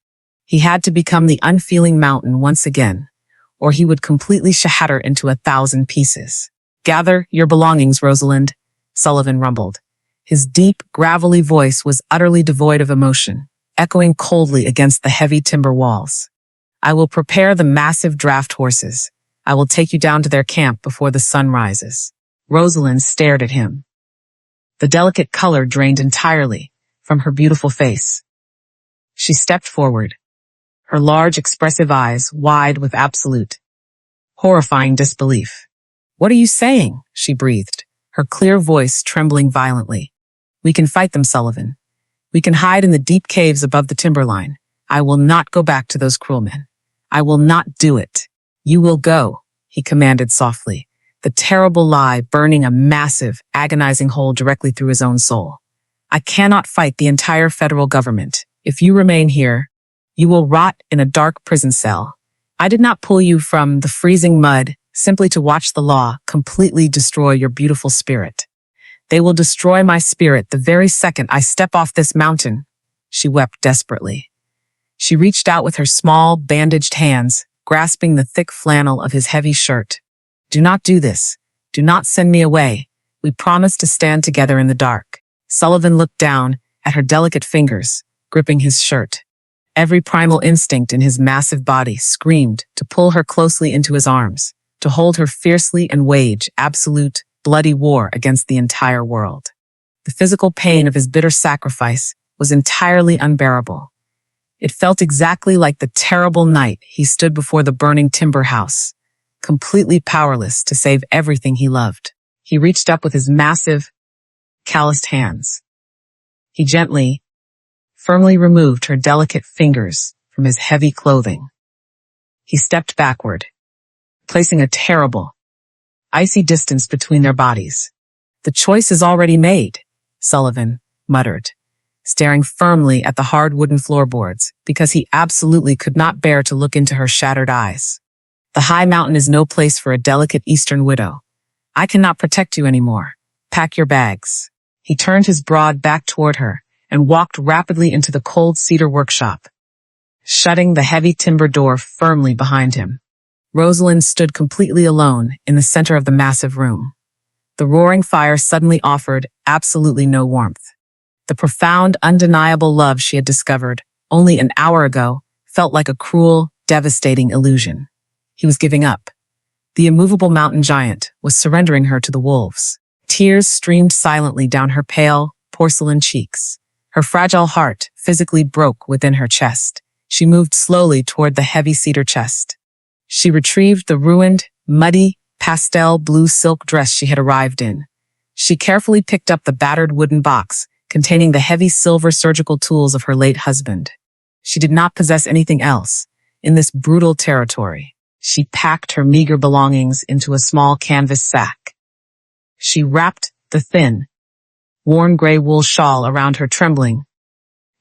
He had to become the unfeeling mountain once again, or he would completely shatter into 1,000 pieces. "Gather your belongings, Rosalind," Sullivan rumbled. His deep, gravelly voice was utterly devoid of emotion, echoing coldly against the heavy timber walls. "I will prepare the massive draft horses. I will take you down to their camp before the sun rises." Rosalind stared at him. The delicate color drained entirely from her beautiful face. She stepped forward, her large, expressive eyes wide with absolute, horrifying disbelief. "What are you saying?" she breathed, her clear voice trembling violently. "We can fight them, Sullivan. We can hide in the deep caves above the timberline. I will not go back to those cruel men. I will not do it. You will go," he commanded softly, the terrible lie burning a massive, agonizing hole directly through his own soul. I cannot fight the entire federal government. If you remain here, you will rot in a dark prison cell. I did not pull you from the freezing mud simply to watch the law completely destroy your beautiful spirit. They will destroy my spirit the very second I step off this mountain. She wept desperately. She reached out with her small, bandaged hands, grasping the thick flannel of his heavy shirt. Do not do this. Do not send me away. We promised to stand together in the dark. Sullivan looked down at her delicate fingers, gripping his shirt. Every primal instinct in his massive body screamed to pull her closely into his arms, to hold her fiercely and wage absolute, bloody war against the entire world. The physical pain of his bitter sacrifice was entirely unbearable. It felt exactly like the terrible night he stood before the burning timber house, completely powerless to save everything he loved. He reached up with his massive, calloused hands. He gently, firmly removed her delicate fingers from his heavy clothing. He stepped backward, placing a terrible, icy distance between their bodies. The choice is already made, Sullivan muttered, staring firmly at the hard wooden floorboards because he absolutely could not bear to look into her shattered eyes. The high mountain is no place for a delicate Eastern widow. I cannot protect you anymore. Pack your bags. He turned his broad back toward her and walked rapidly into the cold cedar workshop, shutting the heavy timber door firmly behind him. Rosalind stood completely alone in the center of the massive room. The roaring fire suddenly offered absolutely no warmth. The profound, undeniable love she had discovered only an hour ago felt like a cruel, devastating illusion. He was giving up. The immovable mountain giant was surrendering her to the wolves. Tears streamed silently down her pale, porcelain cheeks. Her fragile heart physically broke within her chest. She moved slowly toward the heavy cedar chest. She retrieved the ruined, muddy, pastel blue silk dress she had arrived in. She carefully picked up the battered wooden box containing the heavy silver surgical tools of her late husband. She did not possess anything else in this brutal territory. She packed her meager belongings into a small canvas sack. She wrapped the thin, worn gray wool shawl around her trembling,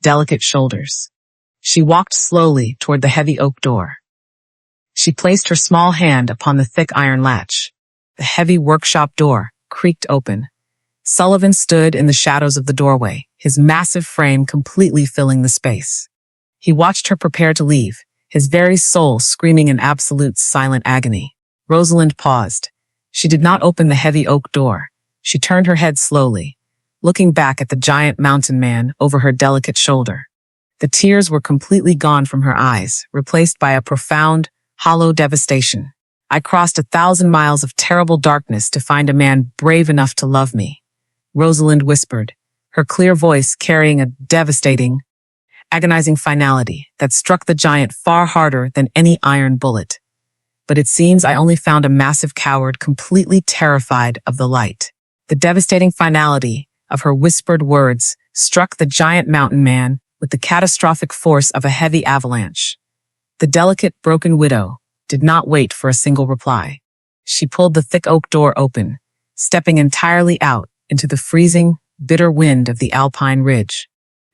delicate shoulders. She walked slowly toward the heavy oak door. She placed her small hand upon the thick iron latch. The heavy workshop door creaked open. Sullivan stood in the shadows of the doorway, his massive frame completely filling the space. He watched her prepare to leave, his very soul screaming in absolute silent agony. Rosalind paused. She did not open the heavy oak door. She turned her head slowly, looking back at the giant mountain man over her delicate shoulder. The tears were completely gone from her eyes, replaced by a profound, hollow devastation. I crossed 1,000 miles of terrible darkness to find a man brave enough to love me, Rosalind whispered, her clear voice carrying a devastating, agonizing finality that struck the giant far harder than any iron bullet. But it seems I only found a massive coward completely terrified of the light. The devastating finality of her whispered words struck the giant mountain man with the catastrophic force of a heavy avalanche. The delicate, broken widow did not wait for a single reply. She pulled the thick oak door open, stepping entirely out into the freezing, bitter wind of the alpine ridge.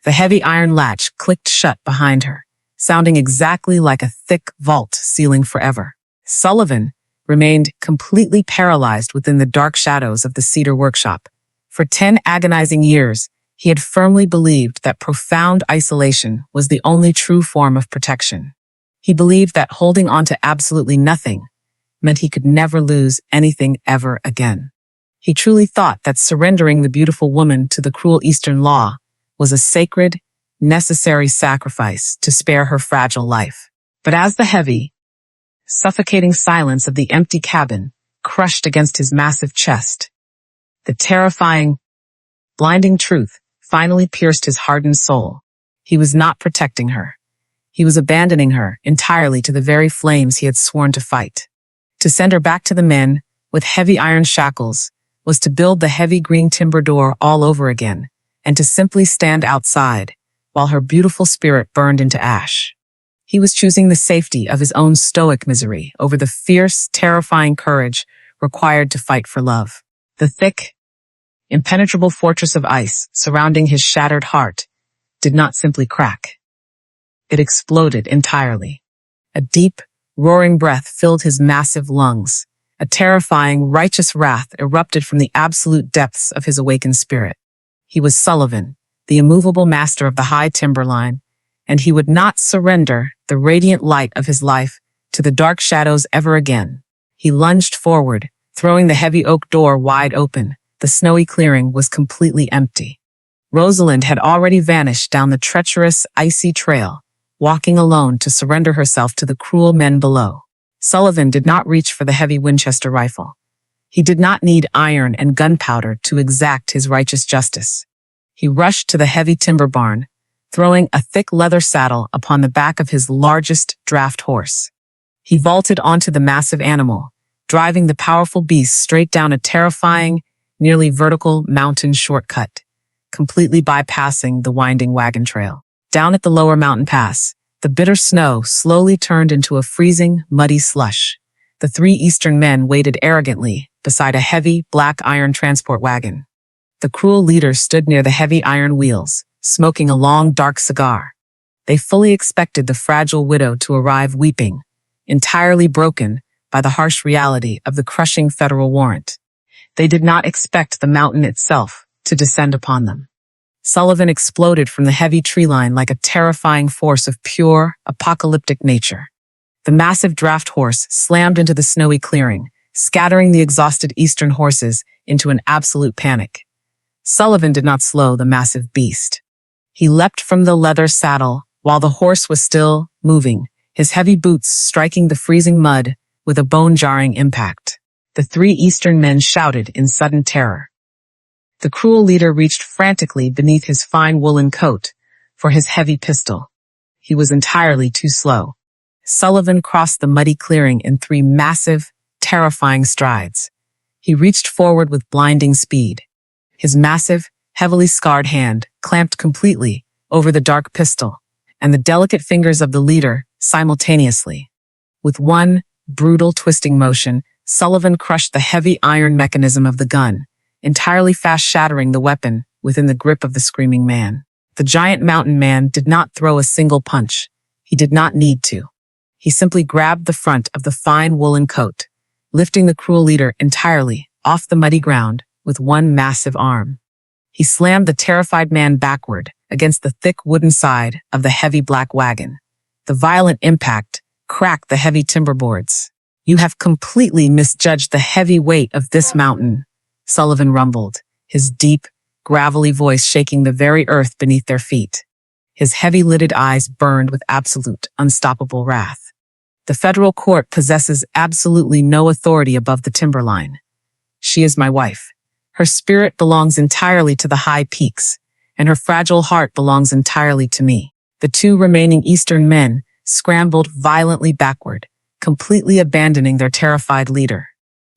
The heavy iron latch clicked shut behind her, sounding exactly like a thick vault sealing forever. Sullivan remained completely paralyzed within the dark shadows of the cedar workshop. For 10 agonizing years, he had firmly believed that profound isolation was the only true form of protection. He believed that holding on to absolutely nothing meant he could never lose anything ever again. He truly thought that surrendering the beautiful woman to the cruel Eastern law was a sacred, necessary sacrifice to spare her fragile life. But as the heavy, suffocating silence of the empty cabin crushed against his massive chest, the terrifying, blinding truth finally pierced his hardened soul. He was not protecting her. He was abandoning her entirely to the very flames he had sworn to fight. To send her back to the men with heavy iron shackles was to build the heavy green timber door all over again, and to simply stand outside while her beautiful spirit burned into ash. He was choosing the safety of his own stoic misery over the fierce, terrifying courage required to fight for love. The thick, impenetrable fortress of ice surrounding his shattered heart, did not simply crack. It exploded entirely. A deep, roaring breath filled his massive lungs. A terrifying, righteous wrath erupted from the absolute depths of his awakened spirit. He was Sullivan, the immovable master of the high timberline, and he would not surrender the radiant light of his life to the dark shadows ever again. He lunged forward, throwing the heavy oak door wide open. The snowy clearing was completely empty. Rosalind had already vanished down the treacherous, icy trail, walking alone to surrender herself to the cruel men below. Sullivan did not reach for the heavy Winchester rifle. He did not need iron and gunpowder to exact his righteous justice. He rushed to the heavy timber barn, throwing a thick leather saddle upon the back of his largest draft horse. He vaulted onto the massive animal, driving the powerful beast straight down a terrifying, nearly vertical mountain shortcut, completely bypassing the winding wagon trail. Down at the lower mountain pass, the bitter snow slowly turned into a freezing, muddy slush. The three Eastern men waited arrogantly beside a heavy, black iron transport wagon. The cruel leader stood near the heavy iron wheels, smoking a long, dark cigar. They fully expected the fragile widow to arrive weeping, entirely broken by the harsh reality of the crushing federal warrant. They did not expect the mountain itself to descend upon them. Sullivan exploded from the heavy tree line like a terrifying force of pure, apocalyptic nature. The massive draft horse slammed into the snowy clearing, scattering the exhausted Eastern horses into an absolute panic. Sullivan did not slow the massive beast. He leapt from the leather saddle while the horse was still moving, his heavy boots striking the freezing mud with a bone-jarring impact. The three Eastern men shouted in sudden terror. The cruel leader reached frantically beneath his fine woolen coat for his heavy pistol. He was entirely too slow. Sullivan crossed the muddy clearing in three massive, terrifying strides. He reached forward with blinding speed. His massive, heavily scarred hand clamped completely over the dark pistol and the delicate fingers of the leader simultaneously. With one brutal twisting motion, Sullivan crushed the heavy iron mechanism of the gun, entirely fast-shattering the weapon within the grip of the screaming man. The giant mountain man did not throw a single punch. He did not need to. He simply grabbed the front of the fine woolen coat, lifting the cruel leader entirely off the muddy ground with one massive arm. He slammed the terrified man backward against the thick wooden side of the heavy black wagon. The violent impact cracked the heavy timber boards. "You have completely misjudged the heavy weight of this mountain," Sullivan rumbled, his deep, gravelly voice shaking the very earth beneath their feet. His heavy-lidded eyes burned with absolute, unstoppable wrath. "The federal court possesses absolutely no authority above the timberline. She is my wife. Her spirit belongs entirely to the high peaks, and her fragile heart belongs entirely to me." The two remaining Eastern men scrambled violently backward, completely abandoning their terrified leader.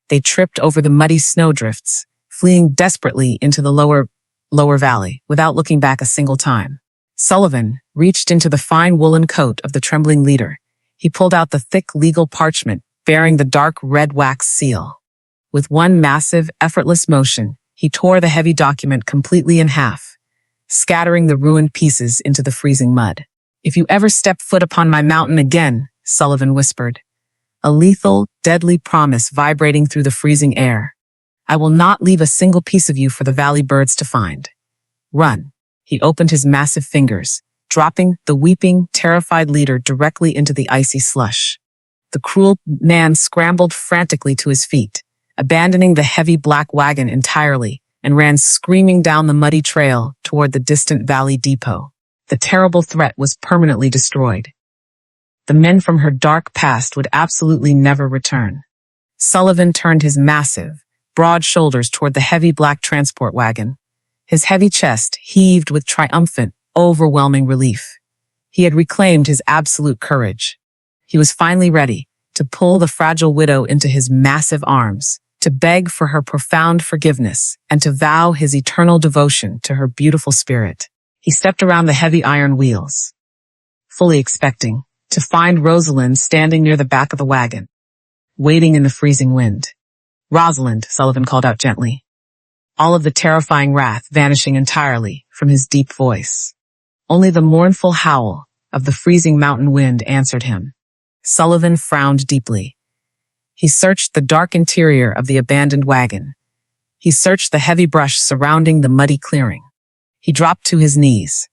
They tripped over the muddy snowdrifts, fleeing desperately into the lower valley without looking back a single time. Sullivan reached into the fine woolen coat of the trembling leader. He pulled out the thick legal parchment bearing the dark red wax seal. With one massive, effortless motion, he tore the heavy document completely in half, scattering the ruined pieces into the freezing mud. "If you ever step foot upon my mountain again," Sullivan whispered, a lethal, deadly promise vibrating through the freezing air, "I will not leave a single piece of you for the valley birds to find. Run." He opened his massive fingers, dropping the weeping, terrified leader directly into the icy slush. The cruel man scrambled frantically to his feet, abandoning the heavy black wagon entirely, and ran screaming down the muddy trail toward the distant valley depot. The terrible threat was permanently destroyed. The men from her dark past would absolutely never return. Sullivan turned his massive, broad shoulders toward the heavy black transport wagon. His heavy chest heaved with triumphant, overwhelming relief. He had reclaimed his absolute courage. He was finally ready to pull the fragile widow into his massive arms, to beg for her profound forgiveness, and to vow his eternal devotion to her beautiful spirit. He stepped around the heavy iron wheels, fully expecting to find Rosalind standing near the back of the wagon, waiting in the freezing wind. "Rosalind," Sullivan called out gently. all of the terrifying wrath vanishing entirely from his deep voice. Only the mournful howl of the freezing mountain wind answered him. Sullivan frowned deeply. He searched the dark interior of the abandoned wagon. He searched the heavy brush surrounding the muddy clearing. He dropped to his knees,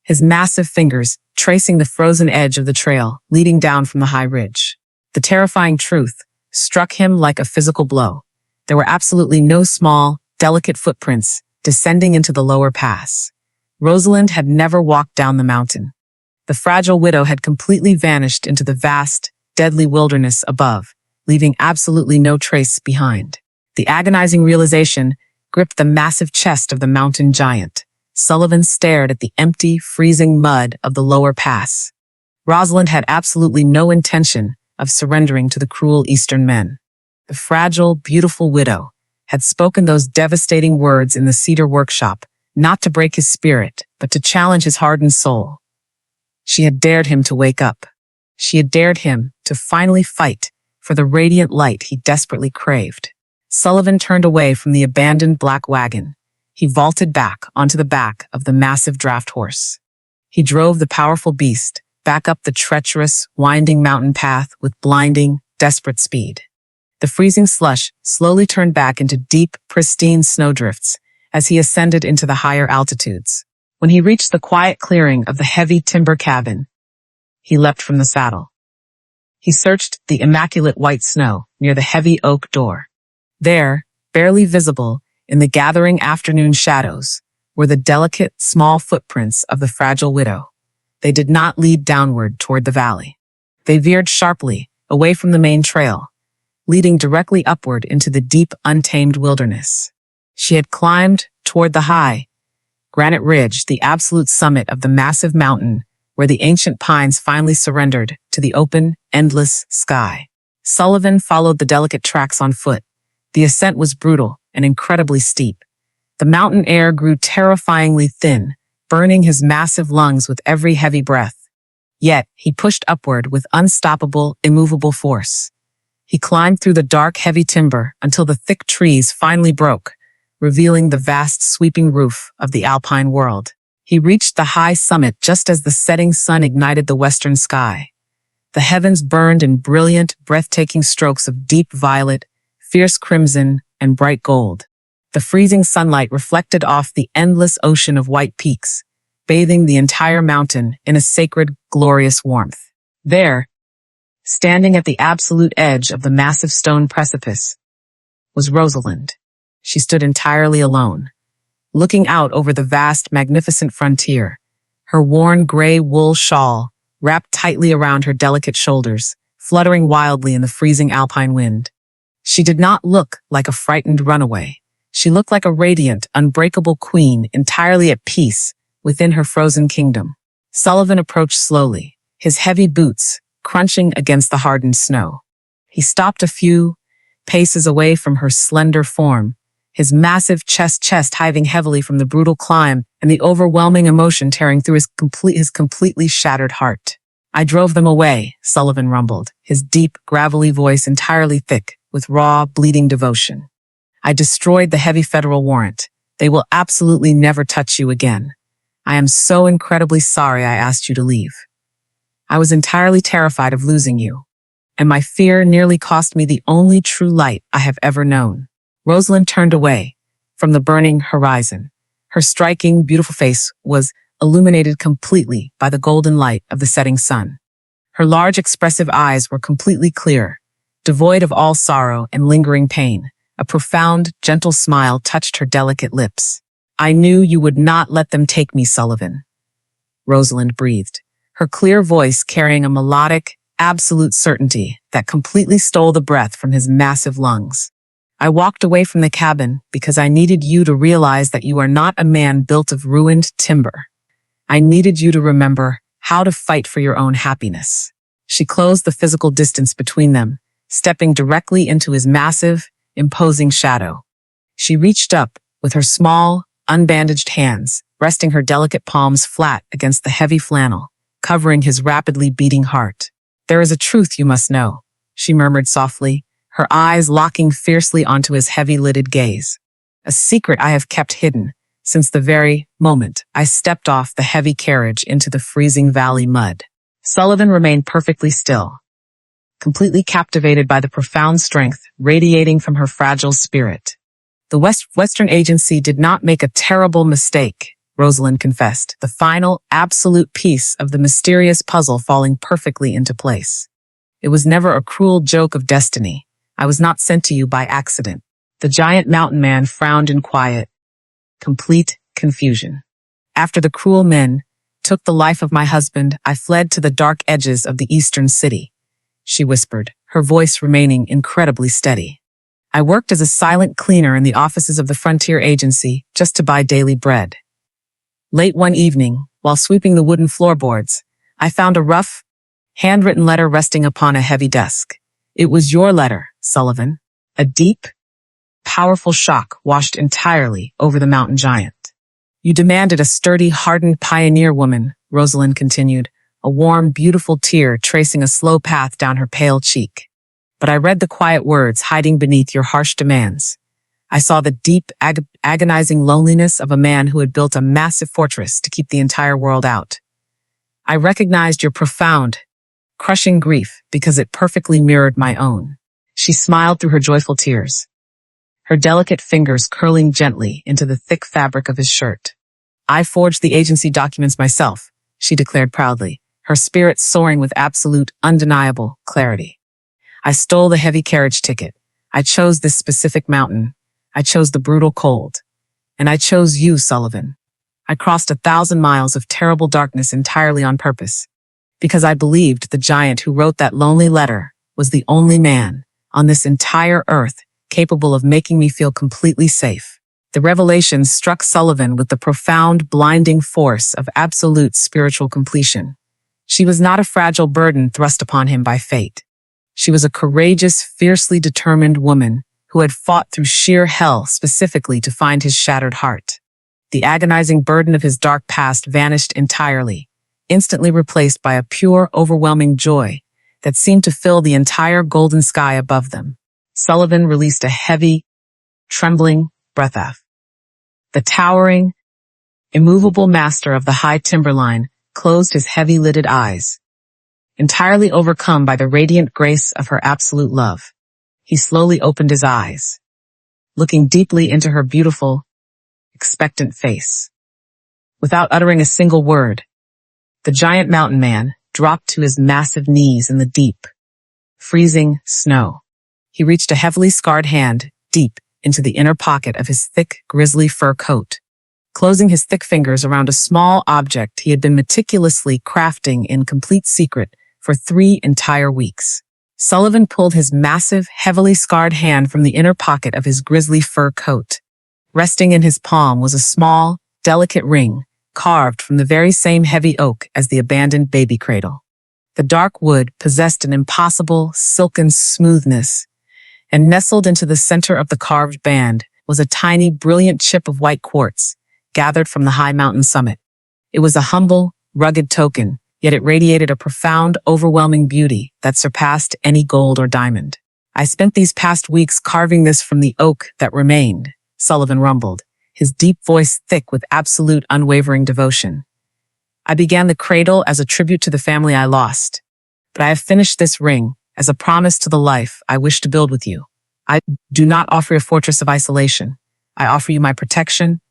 his massive fingers tracing the frozen edge of the trail leading down from the high ridge. The terrifying truth struck him like a physical blow. There were absolutely no small, delicate footprints descending into the lower pass. Rosalind had never walked down the mountain. The fragile widow had completely vanished into the vast, deadly wilderness above, leaving absolutely no trace behind. The agonizing realization gripped the massive chest of the mountain giant. Sullivan stared at the empty, freezing mud of the lower pass. Rosalind had absolutely no intention of surrendering to the cruel Eastern men. The fragile, beautiful widow had spoken those devastating words in the cedar workshop, not to break his spirit, but to challenge his hardened soul. She had dared him to wake up. She had dared him to finally fight for the radiant light he desperately craved. Sullivan turned away from the abandoned black wagon. He vaulted back onto the back of the massive draft horse. He drove the powerful beast back up the treacherous, winding mountain path with blinding, desperate speed. The freezing slush slowly turned back into deep, pristine snowdrifts as he ascended into the higher altitudes. When he reached the quiet clearing of the heavy timber cabin, he leapt from the saddle. He searched the immaculate white snow near the heavy oak door. There, barely visible in the gathering afternoon shadows, were the delicate, small footprints of the fragile widow. They did not lead downward toward the valley. They veered sharply away from the main trail, leading directly upward into the deep, untamed wilderness. She had climbed toward the high granite ridge, the absolute summit of the massive mountain where the ancient pines finally surrendered to the open, endless sky. Sullivan followed the delicate tracks on foot. The ascent was brutal and incredibly steep. The mountain air grew terrifyingly thin, burning his massive lungs with every heavy breath. Yet, he pushed upward with unstoppable, immovable force. He climbed through the dark, heavy timber until the thick trees finally broke, revealing the vast, sweeping roof of the alpine world. He reached the high summit just as the setting sun ignited the western sky. The heavens burned in brilliant, breathtaking strokes of deep violet, fierce crimson, and bright gold. The freezing sunlight reflected off the endless ocean of white peaks, bathing the entire mountain in a sacred, glorious warmth. There, standing at the absolute edge of the massive stone precipice, was Rosalind. She stood entirely alone, looking out over the vast, magnificent frontier, her worn gray wool shawl wrapped tightly around her delicate shoulders, fluttering wildly in the freezing alpine wind. She did not look like a frightened runaway. She looked like a radiant, unbreakable queen entirely at peace within her frozen kingdom. Sullivan approached slowly, his heavy boots crunching against the hardened snow. He stopped a few paces away from her slender form, his massive chest hiving heavily from the brutal climb and the overwhelming emotion tearing through his completely shattered heart. "I drove them away," Sullivan rumbled, his deep, gravelly voice entirely thick with raw, bleeding devotion. "I destroyed the heavy federal warrant. They will absolutely never touch you again. I am so incredibly sorry I asked you to leave. I was entirely terrified of losing you, and my fear nearly cost me the only true light I have ever known." Rosalind turned away from the burning horizon. Her striking, beautiful face was illuminated completely by the golden light of the setting sun. Her large, expressive eyes were completely clear, devoid of all sorrow and lingering pain. A profound, gentle smile touched her delicate lips. "I knew you would not let them take me, Sullivan," Rosalind breathed, her clear voice carrying a melodic, absolute certainty that completely stole the breath from his massive lungs. "I walked away from the cabin because I needed you to realize that you are not a man built of ruined timber. I needed you to remember how to fight for your own happiness." She closed the physical distance between them, stepping directly into his massive, imposing shadow. She reached up with her small, unbandaged hands, resting her delicate palms flat against the heavy flannel, covering his rapidly beating heart. "There is a truth you must know," she murmured softly, her eyes locking fiercely onto his heavy-lidded gaze. a secret I have kept hidden since the very moment I stepped off the heavy carriage into the freezing valley mud. Sullivan remained perfectly still, completely captivated by the profound strength radiating from her fragile spirit. The Western Agency did not make a terrible mistake, Rosalind confessed, the final, absolute piece of the mysterious puzzle falling perfectly into place. It was never a cruel joke of destiny. I was not sent to you by accident. The giant mountain man frowned in quiet, complete confusion. After the cruel men took the life of my husband, I fled to the dark edges of the eastern city, she whispered, her voice remaining incredibly steady. I worked as a silent cleaner in the offices of the Frontier Agency just to buy daily bread. Late one evening, while sweeping the wooden floorboards, I found a rough, handwritten letter resting upon a heavy desk. It was your letter, Sullivan. A deep, powerful shock washed entirely over the mountain giant. You demanded a sturdy, hardened pioneer woman, Rosalind continued, a warm, beautiful tear tracing a slow path down her pale cheek. But I read the quiet words hiding beneath your harsh demands. I saw the deep, agonizing loneliness of a man who had built a massive fortress to keep the entire world out. I recognized your profound, crushing grief because it perfectly mirrored my own. She smiled through her joyful tears, her delicate fingers curling gently into the thick fabric of his shirt. I forged the agency documents myself, she declared proudly, her spirit soaring with absolute, undeniable clarity. I stole the heavy carriage ticket. I chose this specific mountain. I chose the brutal cold. And I chose you, Sullivan. I crossed 1,000 miles of terrible darkness entirely on purpose, because I believed the giant who wrote that lonely letter was the only man on this entire earth capable of making me feel completely safe. The revelation struck Sullivan with the profound, blinding force of absolute spiritual completion. She was not a fragile burden thrust upon him by fate. She was a courageous, fiercely determined woman who had fought through sheer hell specifically to find his shattered heart. The agonizing burden of his dark past vanished entirely, instantly replaced by a pure, overwhelming joy that seemed to fill the entire golden sky above them. Sullivan released a heavy, trembling breath. The towering, immovable master of the high timberline closed his heavy-lidded eyes, entirely overcome by the radiant grace of her absolute love. He slowly opened his eyes, looking deeply into her beautiful, expectant face. Without uttering a single word, the giant mountain man dropped to his massive knees in the deep, freezing snow. He reached a heavily scarred hand deep into the inner pocket of his thick, grisly fur coat, closing his thick fingers around a small object he had been meticulously crafting in complete secret for 3 entire weeks. Sullivan pulled his massive, heavily scarred hand from the inner pocket of his grisly fur coat. Resting in his palm was a small, delicate ring, carved from the very same heavy oak as the abandoned baby cradle. The dark wood possessed an impossible, silken smoothness, and nestled into the center of the carved band was a tiny, brilliant chip of white quartz, gathered from the high mountain summit. It was a humble, rugged token, yet it radiated a profound, overwhelming beauty that surpassed any gold or diamond. I spent these past weeks carving this from the oak that remained, Sullivan rumbled, his deep voice thick with absolute, unwavering devotion. I began the cradle as a tribute to the family I lost, but I have finished this ring as a promise to the life I wish to build with you. I do not offer you a fortress of isolation. I offer you my protection,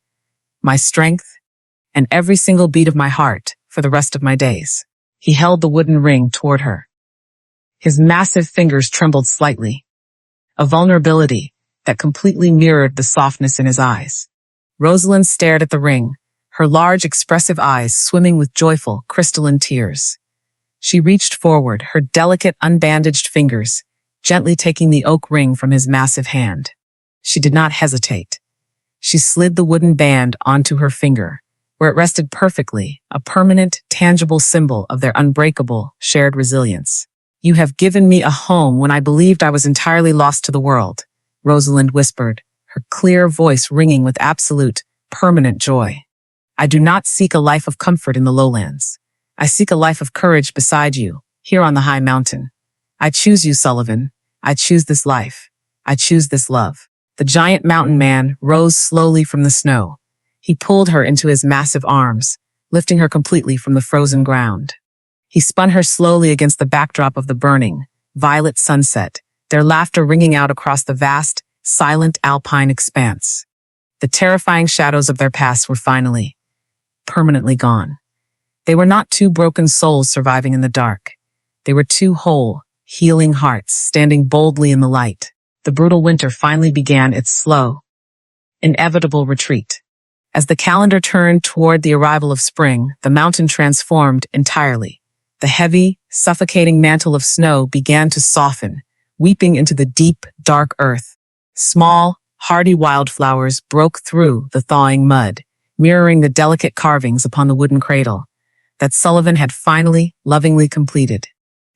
my strength, and every single beat of my heart for the rest of my days. He held the wooden ring toward her. His massive fingers trembled slightly, a vulnerability that completely mirrored the softness in his eyes. Rosalind stared at the ring, her large, expressive eyes swimming with joyful, crystalline tears. She reached forward, her delicate, unbandaged fingers, gently taking the oak ring from his massive hand. She did not hesitate. She slid the wooden band onto her finger, where it rested perfectly, a permanent, tangible symbol of their unbreakable, shared resilience. You have given me a home when I believed I was entirely lost to the world, Rosalind whispered, her clear voice ringing with absolute, permanent joy. I do not seek a life of comfort in the lowlands. I seek a life of courage beside you, here on the high mountain. I choose you, Sullivan. I choose this life. I choose this love. The giant mountain man rose slowly from the snow. He pulled her into his massive arms, lifting her completely from the frozen ground. He spun her slowly against the backdrop of the burning, violet sunset, their laughter ringing out across the vast, silent alpine expanse. The terrifying shadows of their past were finally, permanently gone. They were not two broken souls surviving in the dark. They were two whole, healing hearts standing boldly in the light. The brutal winter finally began its slow, inevitable retreat. As the calendar turned toward the arrival of spring, the mountain transformed entirely. The heavy, suffocating mantle of snow began to soften, weeping into the deep, dark earth. Small, hardy wildflowers broke through the thawing mud, mirroring the delicate carvings upon the wooden cradle that Sullivan had finally, lovingly completed.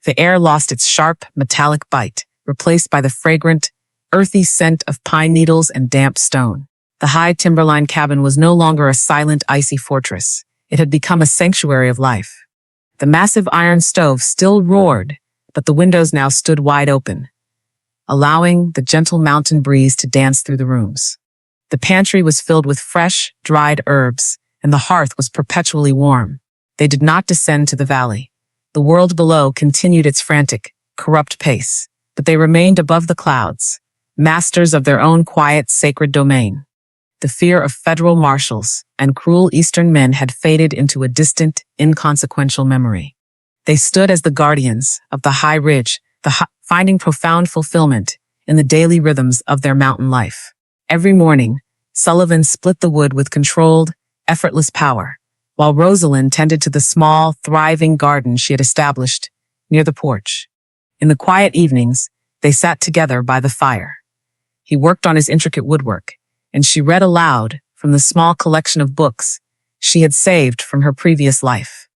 The air lost its sharp, metallic bite, replaced by the fragrant, earthy scent of pine needles and damp stone. The high timberline cabin was no longer a silent, icy fortress. It had become a sanctuary of life. The massive iron stove still roared, but the windows now stood wide open, allowing the gentle mountain breeze to dance through the rooms. The pantry was filled with fresh, dried herbs, and the hearth was perpetually warm. They did not descend to the valley. The world below continued its frantic, corrupt pace, but they remained above the clouds, masters of their own quiet, sacred domain. The fear of federal marshals and cruel Eastern men had faded into a distant, inconsequential memory. They stood as the guardians of the high ridge, finding profound fulfillment in the daily rhythms of their mountain life. Every morning, Sullivan split the wood with controlled, effortless power, while Rosalind tended to the small, thriving garden she had established near the porch. In the quiet evenings, they sat together by the fire. He worked on his intricate woodwork, and she read aloud from the small collection of books she had saved from her previous life.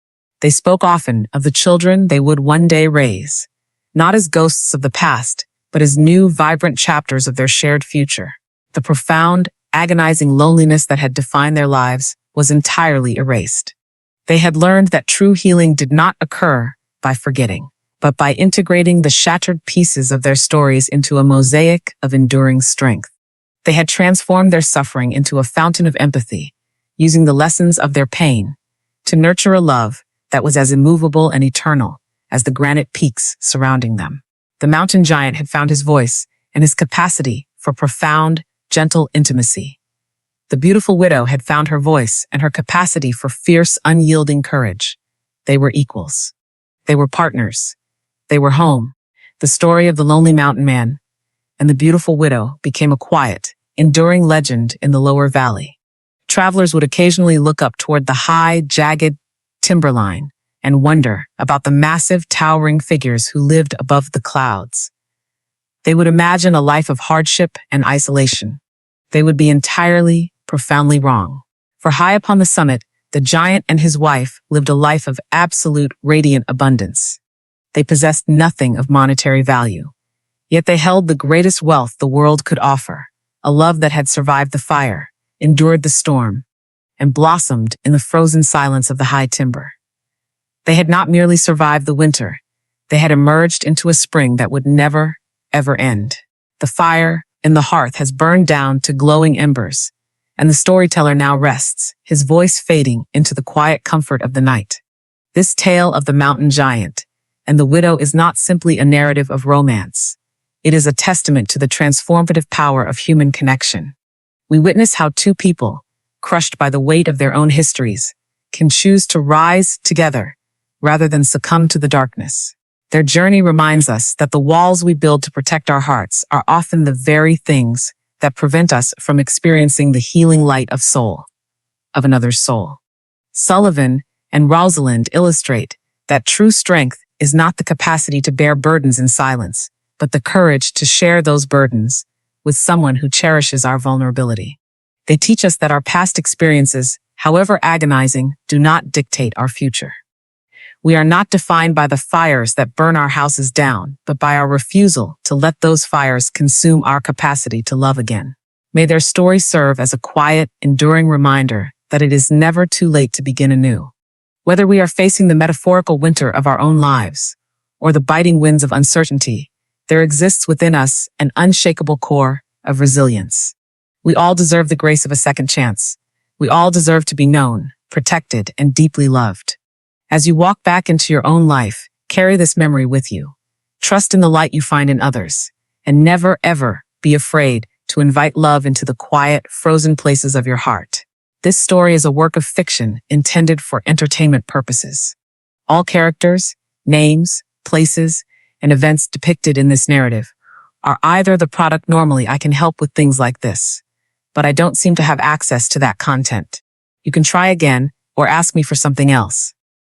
They spoke often of the children they would one day raise, not as ghosts of the past, but as new, vibrant chapters of their shared future. The profound, agonizing loneliness that had defined their lives was entirely erased. They had learned that true healing did not occur by forgetting, but by integrating the shattered pieces of their stories into a mosaic of enduring strength. They had transformed their suffering into a fountain of empathy, using the lessons of their pain to nurture a love that was as immovable and eternal as the granite peaks surrounding them. The mountain giant had found his voice and his capacity for profound, gentle intimacy. The beautiful widow had found her voice and her capacity for fierce, unyielding courage. They were equals. They were partners. They were home. The story of the lonely mountain man and the beautiful widow became a quiet, enduring legend in the lower valley. Travelers would occasionally look up toward the high, jagged timberline and wonder about the massive, towering figures who lived above the clouds. They would imagine a life of hardship and isolation. They would be entirely, profoundly wrong. For high upon the summit, the giant and his wife lived a life of absolute, radiant abundance. They possessed nothing of monetary value, yet they held the greatest wealth the world could offer, a love that had survived the fire, endured the storm, and blossomed in the frozen silence of the high timber. They had not merely survived the winter, they had emerged into a spring that would never, ever end. The fire in the hearth has burned down to glowing embers, and the storyteller now rests, his voice fading into the quiet comfort of the night. This tale of the mountain giant and the widow is not simply a narrative of romance. It is a testament to the transformative power of human connection. We witness how two people, crushed by the weight of their own histories, can choose to rise together rather than succumb to the darkness. Their journey reminds us that the walls we build to protect our hearts are often the very things that prevent us from experiencing the healing light of another's soul. Sullivan and Rosalind illustrate that true strength is not the capacity to bear burdens in silence, but the courage to share those burdens with someone who cherishes our vulnerability. They teach us that our past experiences, however agonizing, do not dictate our future. We are not defined by the fires that burn our houses down, but by our refusal to let those fires consume our capacity to love again. May their story serve as a quiet, enduring reminder that it is never too late to begin anew. Whether we are facing the metaphorical winter of our own lives or the biting winds of uncertainty, there exists within us an unshakable core of resilience. We all deserve the grace of a second chance. We all deserve to be known, protected, and deeply loved. As you walk back into your own life, carry this memory with you. Trust in the light you find in others, and never, ever be afraid to invite love into the quiet, frozen places of your heart. This story is a work of fiction intended for entertainment purposes. All characters, names, places, and events depicted in this narrative are either the product. Normally, I can help with things like this, but I don't seem to have access to that content. You can try again or ask me for something else.